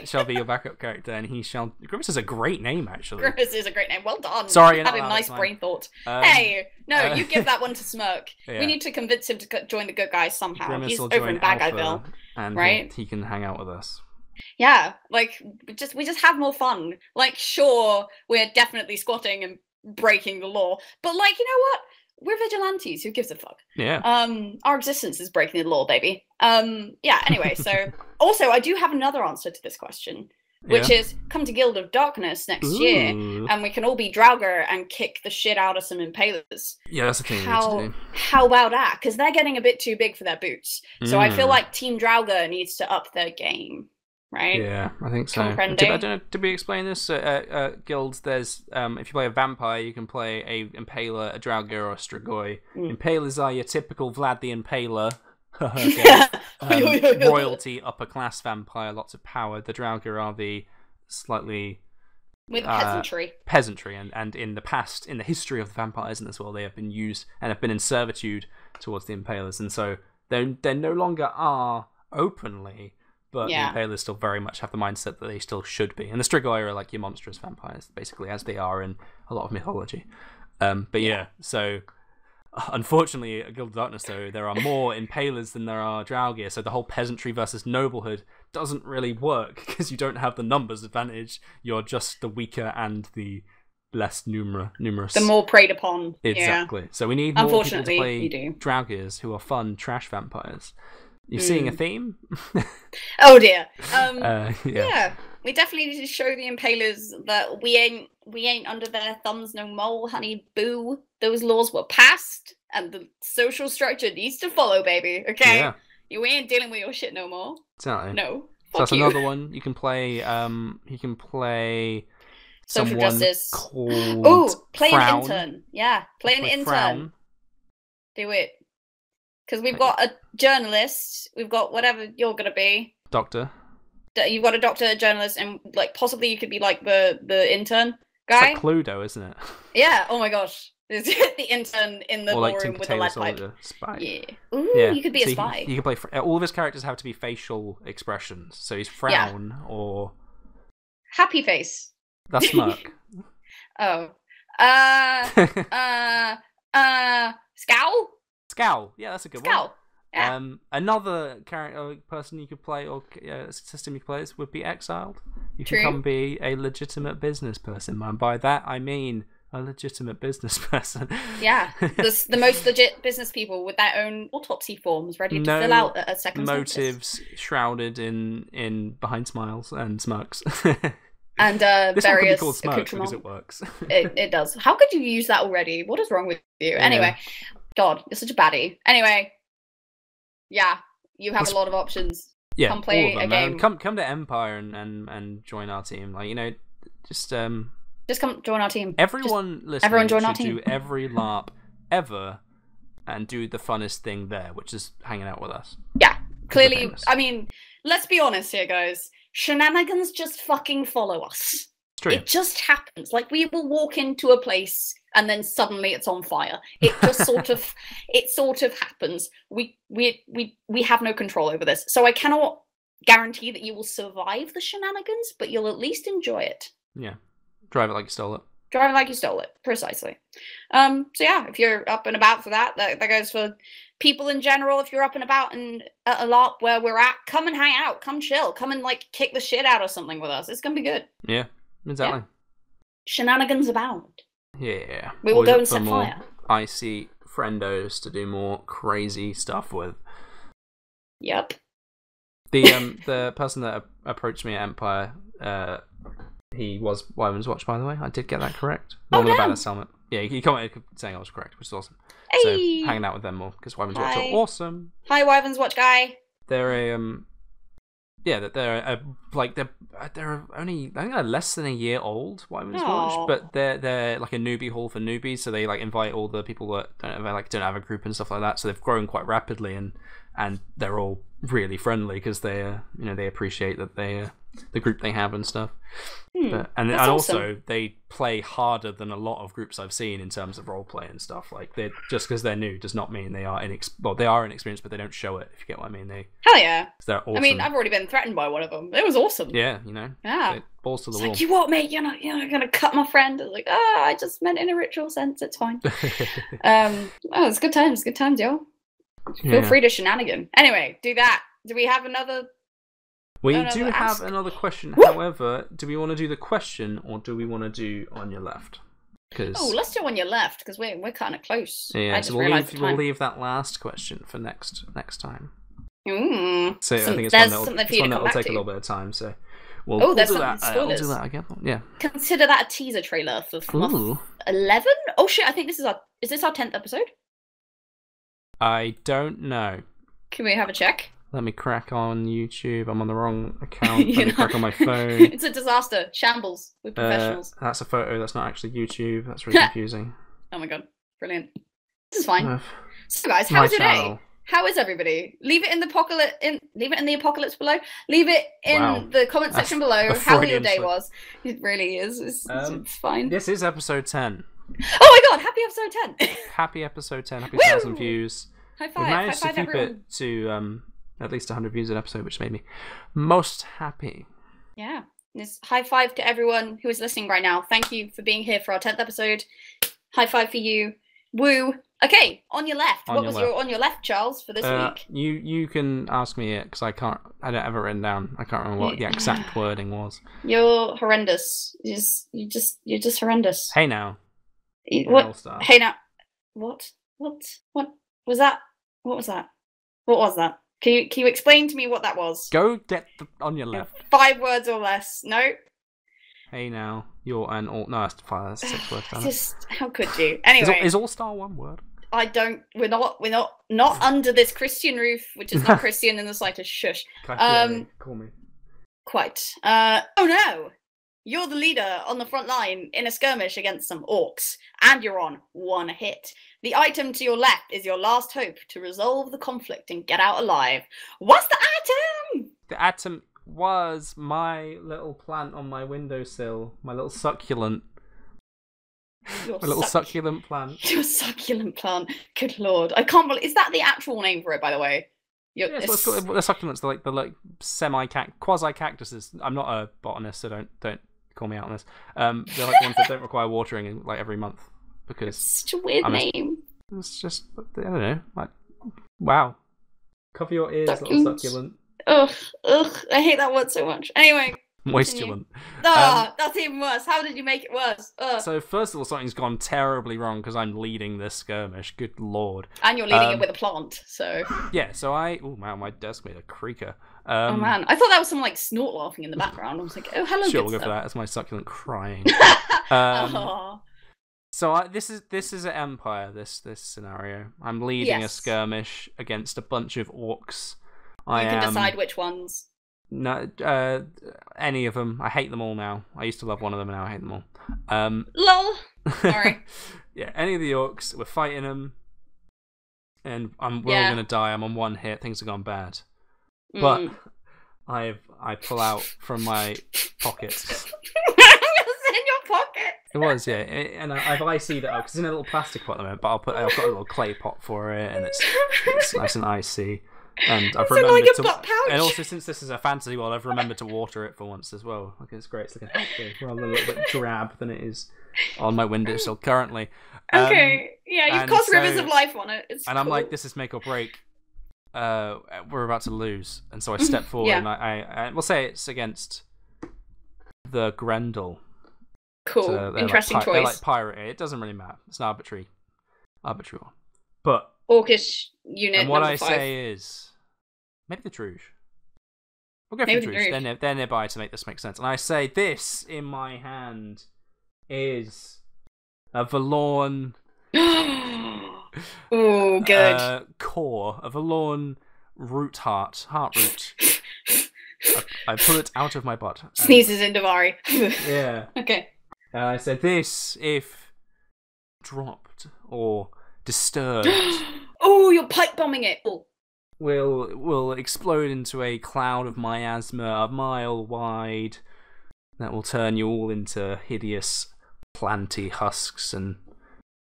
shall be your backup character, and Grimace is a great name, actually. Grimace is a great name. Well done. Sorry, you had a nice brain thought. Hey, no, you give that one to Smirk. Yeah. We need to convince him to join the good guys somehow. Grimace He's will over join in Bad Alpha, Guyville, and right? He can hang out with us. Yeah, like we just have more fun. Like, sure, we're definitely squatting and breaking the law, but like, you know what? we're vigilantes. Who gives a fuck? Yeah. Our existence is breaking the law, baby. Yeah. Anyway, so also I do have another answer to this question, which is come to Guild of Darkness next year, and we can all be Draugr and kick the shit out of some Impalers. Yeah, that's the thing. How about that? Because they're getting a bit too big for their boots. So I feel like Team Draugr needs to up their game, right? Yeah, I think so. I don't know. Did we explain this? Guilds, there's if you play a vampire, you can play a Impaler, a Draugr, or a Strigoi. Impalers are your typical Vlad the Impaler. Royalty, upper class vampire, lots of power. The Draugr are the slightly with peasantry, and in the past, in the history of the vampires in this world, they have been used and have been in servitude towards the Impalers, and so they no longer are openly, but the Impalers still very much have the mindset that they still should be. And the Strigoi are like your monstrous vampires, basically, as they are in a lot of mythology. So unfortunately, at Guild of Darkness, though, there are more Impalers than there are Draugr, so the whole peasantry versus noblehood doesn't really work, because you don't have the numbers advantage, you're just the weaker and the less numerous. The more preyed upon. Exactly. So we need more people to play Draugrs who are fun trash vampires. You're seeing a theme? Oh dear. Yeah. We definitely need to show the Impalers that we ain't under their thumbs no more, honey boo. Those laws were passed, and the social structure needs to follow, baby. Okay, you ain't dealing with your shit no more. Exactly. No. So that's another one. You can play. Social justice. Play Frown. an intern. Yeah, play an intern. Frown. Do it. Because we've got a journalist. We've got whatever you're gonna be. Doctor. You've got a doctor, a journalist, and like possibly you could be like the intern guy. It's like Cluedo, isn't it? Yeah. Oh my gosh. The intern in the ballroom with the lead pipe. Spy. Yeah. Ooh, you could be a spy. You can play. All of his characters have to be facial expressions. So he's frown or happy face. That's smirk. Oh. Scowl. Scowl. Yeah, that's a good one. Yeah. Another person you could play, or system you could play, would be Exiled. You can come be a legitimate business person, and by that I mean a legitimate business person. Yeah, the most legit business people with their own autopsy forms ready to fill out at a second motives notice. Shrouded in behind smiles and smirks. And this various one could be called Smirk because it works. it does. How could you use that already? What is wrong with you? Anyway, God, you're such a baddie. Anyway. Yeah, you have a lot of options. Yeah, come play a game. Come to Empire and join our team. Like, you know, just come join our team. Everyone join our team. Do every LARP ever and do the funnest thing there, which is hanging out with us. Yeah, clearly. I mean, let's be honest here, guys. Shenanigans just fucking follow us. True. It just happens. Like, we will walk into a place and then suddenly it's on fire. It just sort of happens. We have no control over this. So I cannot guarantee that you will survive the shenanigans, but you'll at least enjoy it. Yeah. Drive it like you stole it. Drive it like you stole it. Precisely. So yeah, if you're up and about for that goes for people in general. If you're up and about and at a LARP where we're at, come and hang out, come chill, come and like kick the shit out of something with us. It's gonna be good. Yeah. Exactly. Yeah. Shenanigans abound. Yeah. We will go and set fire. Icy friendos to do more crazy stuff with. Yep. The person that approached me at Empire, he was Wyvern's Watch, by the way. I did get that correct. One with a banner helmet. Yeah, he commented saying I was correct, which is awesome. Hey. So hanging out with them more because Wyvern's Watch are awesome. Hi, Wyvern's Watch guy. They're they're only, I think they're less than a year old, Wyvern's Watch, but they're like a newbie hall for newbies, so they like invite all the people that don't have a group and stuff like that. So they've grown quite rapidly, and they're all really friendly because they they appreciate that the group they have and stuff. And also awesome. They play harder than a lot of groups I've seen in terms of roleplay and stuff. Like, they just because they're new does not mean they are they are inexperienced, but they don't show it. If you get what I mean, hell yeah, they're awesome. I mean, I've already been threatened by one of them. It was awesome. Yeah, Yeah, balls to the it's wall. Like, you what, mate? You're not gonna cut my friend. I was like, I just meant in a ritual sense. It's fine. It's good times. Good times, yo. Feel free to shenanigan. Anyway, do that. Do we have another? We do have another question. However, do we want to do the question or do we want to do on your left? Oh, let's do on your left because we're kind of close. Yeah, so we'll leave that last question for next time. So I think it's one that'll take a little bit of time. So we'll do that. We'll do that again. Yeah. Consider that a teaser trailer for FMUF 11. Oh shit! I think is this our 10th episode? I don't know. Can we have a check? Let me crack on YouTube. I'm on the wrong account. Let me crack on my phone. It's a disaster. Shambles with professionals. That's a photo. That's not actually YouTube. That's really confusing. Oh my god. Brilliant. This is fine. So guys, how was your day? How is everybody? Leave it in the apocalypse. Leave it in the apocalypse below. Leave it in the comment section below. How your day was. It really is. It's fine. This is episode 10. Oh my god! Happy episode 10. Happy episode 10. Happy 1,000 views. High five! We managed to keep everyone. it to at least 100 views an episode, which made me most happy. Yeah. This high five to everyone who is listening right now. Thank you for being here for our 10th episode. High five for you. Woo. Okay, on your left. What was on your left, Charles, for this week? You can ask me it because I don't have it written down. I can't remember what the exact wording was. You're horrendous. You're just horrendous. Hey now. What? Hey now. What was that? What was that? What was that? Can you explain to me what that was? Go get on your left. 5 words or less. No. Hey now, you're an all. No, that's 6 words. Just how could you? Anyway, is all star one word? I don't. We're not under this Christian roof, which is not Christian in the slightest. Shush. Call me. Quite. Oh no. You're the leader on the front line in a skirmish against some orcs, and you're on 1 hit. The item to your left is your last hope to resolve the conflict and get out alive. What's the item? The item was my little plant on my windowsill, my little succulent. Succulent plant. Your succulent plant. Good lord. I can't believe. Is that the actual name for it, by the way? Yeah, the succulents, the semi quasi cactuses. I'm not a botanist, so don't call me out on this. They're like ones that don't require watering in, like every month because it's such a weird name. It's just I don't know. Like, wow, cover your ears, little succulent. Ugh, I hate that word so much. Anyway. Moistulent. That's even worse. How did you make it worse? So first of all, something's gone terribly wrong because I'm leading this skirmish. Good lord. And you're leading it with a plant, so. Yeah. So oh man, my desk made a creaker. Oh man, I thought that was someone like snort laughing in the background. I was like, oh hello. Sure, we'll go for that. That's my succulent crying. So this is an empire. This scenario. I'm leading a skirmish against a bunch of orcs. You can decide which ones. No, any of them. I hate them all now. I used to love one of them, and now I hate them all. Lol. Sorry. Yeah, any of the orcs. We're fighting them, and we're all gonna die. I'm on 1 hit. Things have gone bad, but I pull out from my pocket. It's in your pocket. It was, yeah, and I've IC'd it up because it's in a little plastic pot at the moment. But I've got a little clay pot for it, and it's nice and icy. And I've remembered butt pouch. And also, since this is a fantasy world, I've remembered to water it for once as well. Okay, it's great. It's looking healthy, rather a little bit drab than it is on my windowsill currently. Okay, yeah, you've cast rivers of life on it. It's and cool. I'm like, this is make or break. We're about to lose, and so I step forward and I will say it's against the Grendel. Cool, so interesting choice. They're like pirate. It doesn't really matter. It's an arbitrary one, but. Orcish unit. And what I 5. say is, maybe the Druge. We'll go for the Druge. They're nearby to make this make sense. And I say, this in my hand is a Valorn. Oh, good. Core, a Valorn heart root. I pull it out of my butt. Sneezes in Davari. Yeah. Okay. And I said, this, if dropped or disturbed. Oh, you're pipe bombing it. Will explode into a cloud of miasma a mile wide that will turn you all into hideous planty husks and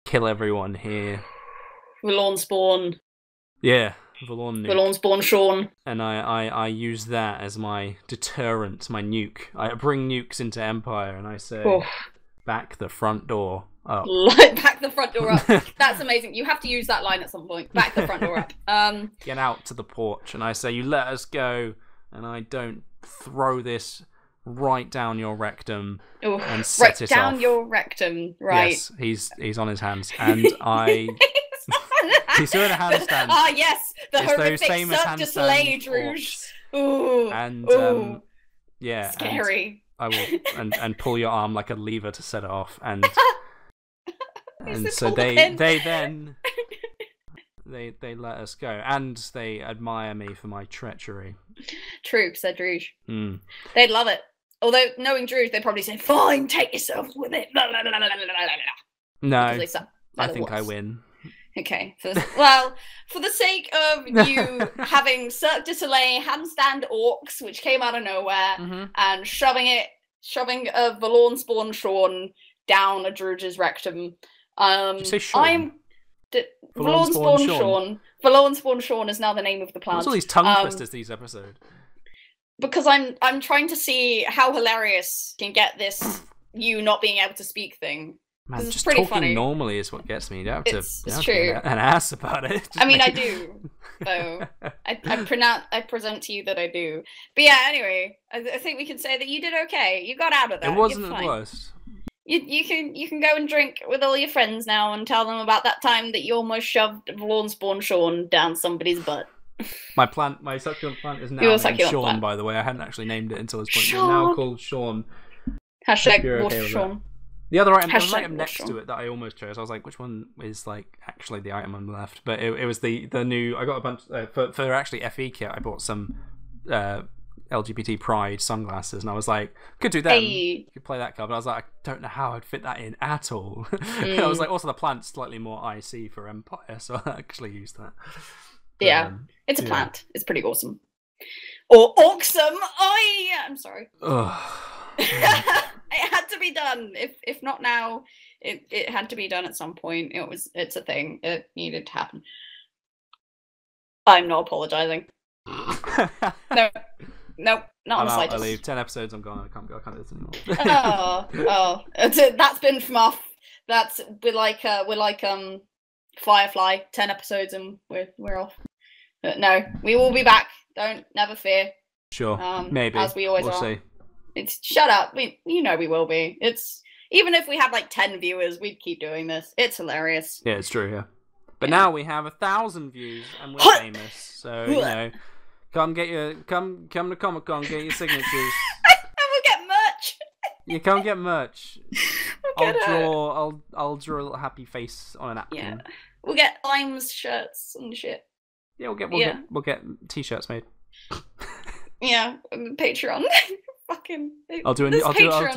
kill everyone here. Valorn spawn. Yeah, Valorn nuke. Valorn spawn Sean. And I use that as my deterrent, my nuke. I bring nukes into Empire and I say, back the front door up. Back the front door up. That's amazing. You have to use that line at some point. Back the front door up. Get out to the porch and I say, you let us go and I don't throw this right down your rectum Ooh, and set it down off. your rectum, right? Yes, he's on his hands, and he's doing a handstand. Ah, yes, the it's horrific those famous Cirque du Soleil, Druge. Ooh, and ooh, yeah, scary. And I will and pull your arm like a lever to set it off, and so they then they let us go, and they admire me for my treachery. True, said Druge. They'd love it. Although, knowing Druge, they'd probably say, "Fine, take yourself with it." No, I think I win. Okay. For the sake of you having Cirque du Soleil handstand orcs, which came out of nowhere, and shoving a Valorn spawn Sean down a Druge's rectum. Did you say Sean? Valorn spawn Sean. Valorn spawn Sean is now the name of the plant. What's all these tongue twisters these episodes? Because I'm trying to see how hilarious can get this you not being able to speak thing. Man, it's just pretty talking funny. Normally is what gets me. You don't have to, it's true. Get an ass about it. I mean, I do. So I present to you that I do. But yeah, anyway, I think we can say that you did okay. You got out of that. It wasn't the worst. You can go and drink with all your friends now and tell them about that time that you almost shoved Lawn Spawn Sean down somebody's butt. My succulent plant is now named Sean, plant. by the way. I hadn't actually named it until this point. Sean. It's now called Sean. Hashtag water Sean. The other item, there was an item next to it that I almost chose. I was like, which one is like actually the item on the left? But it was the new. I got a bunch for actually FE kit. I bought some LGBT pride sunglasses, and I was like, could do them. Could play that card. But I was like, I don't know how I'd fit that in at all. And I was like, also the plant's slightly more IC for Empire, so I actually used that. Yeah, it's a plant. It's pretty awesome. Or awesome. I'm sorry. It had to be done. If not now, it had to be done at some point. It's a thing. It needed to happen. I'm not apologizing. No, not on the slightest. I leave. 10 episodes. I'm gone. I can't do this anymore. That's been FMUF. We're like Firefly. 10 episodes and we're off. But no, we will be back. Never fear. Sure. Maybe. As we always we'll are. See. It's shut up. We will be. It's even if we have like 10 viewers, we'd keep doing this. It's hilarious. Yeah, it's true. Yeah. But now we have 1,000 views and we're famous. So come to Comic-Con, get your signatures. And we'll get merch. You come get merch. I'll draw a little happy face on a napkin. Yeah. We'll get Limes shirts and shit. Yeah, we'll get t-shirts made. Yeah, Patreon. Fucking. I'll do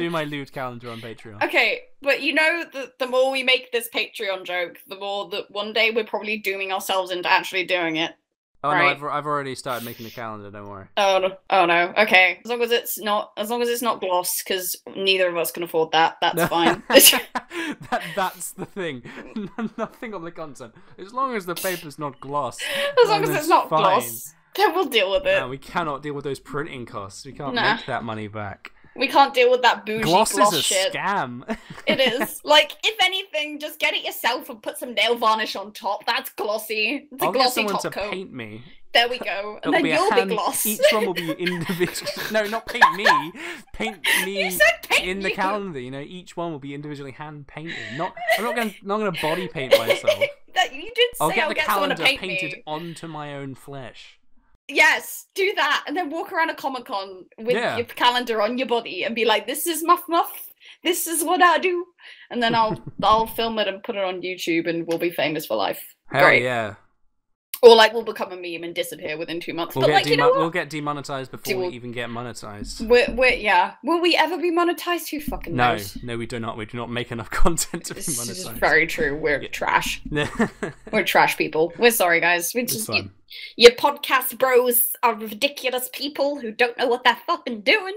my lewd calendar on Patreon. Okay, but you know the more we make this Patreon joke, the more that one day we're probably dooming ourselves into actually doing it. Oh right? No, I've already started making the calendar. Don't worry. Oh no. Okay, as long as it's not gloss, because neither of us can afford that. That's fine. That's the thing. Nothing on the content. As long as the paper's not gloss. As long as it's not gloss. Then we'll deal with it. No, we cannot deal with those printing costs. We can't make that money back. We can't deal with that bougie gloss is a shit. Scam. It is. Like, if anything, just get it yourself and put some nail varnish on top. That's glossy. It's a glossy top coat. I'll get someone to paint me. There we go. And then you'll be gloss. Each one will be individual. No, not paint me. Paint me in the calendar. You know, each one will be individually hand painted. I'm not gonna body paint myself. You did say I'll get the calendar painted onto my own flesh. Yes, do that, and then walk around a Comic-Con with your calendar on your body and be like, "This is Muff Muff. This is what I do," and then I'll film it and put it on YouTube, and we'll be famous for life. Hell Great. Yeah! Or like we'll become a meme and disappear within 2 months. We'll get demonetized before we even get monetized. Will we ever be monetized? Who fucking knows? No, we do not. We do not make enough content to be monetized. This is very true. We're trash. We're trash people. We're sorry, guys. Your podcast bros are ridiculous people who don't know what they're fucking doing.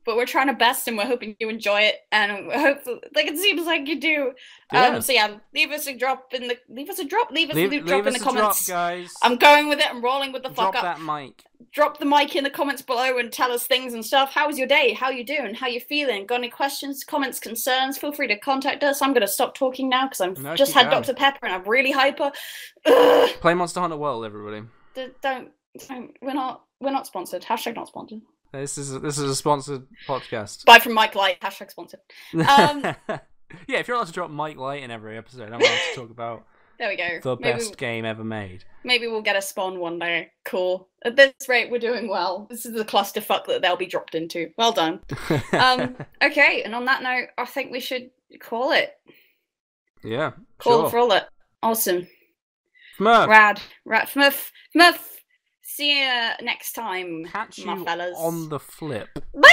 But we're trying our best and we're hoping you enjoy it. And we hope, like, it seems like you do. So yeah, leave us a drop in the comments. Guys. I'm going with it. I'm rolling with the fuck up. Drop that mic. Drop the mic in the comments below and tell us things and stuff. How was your day? How you doing? How you feeling? Got any questions, comments, concerns? Feel free to contact us. I'm going to stop talking now because I've just had Dr. Pepper and I'm really hyper. Play Monster Hunter World, everybody. Don't. We're not sponsored. Hashtag not sponsored. This is a sponsored podcast. Buy from Mike Light, hashtag sponsored. Yeah, if you're allowed to drop Mike Light in every episode, I'm allowed to talk about there we go. The best game ever made. Maybe we'll get a spawn one day. Cool. At this rate, we're doing well. This is the clusterfuck that they'll be dropped into. Well done. Okay, and on that note, I think we should call it. Yeah. Call it for all it. Awesome. FMUF. Rad. FMUF. See you next time, Catch my you fellas. on the flip. Bye!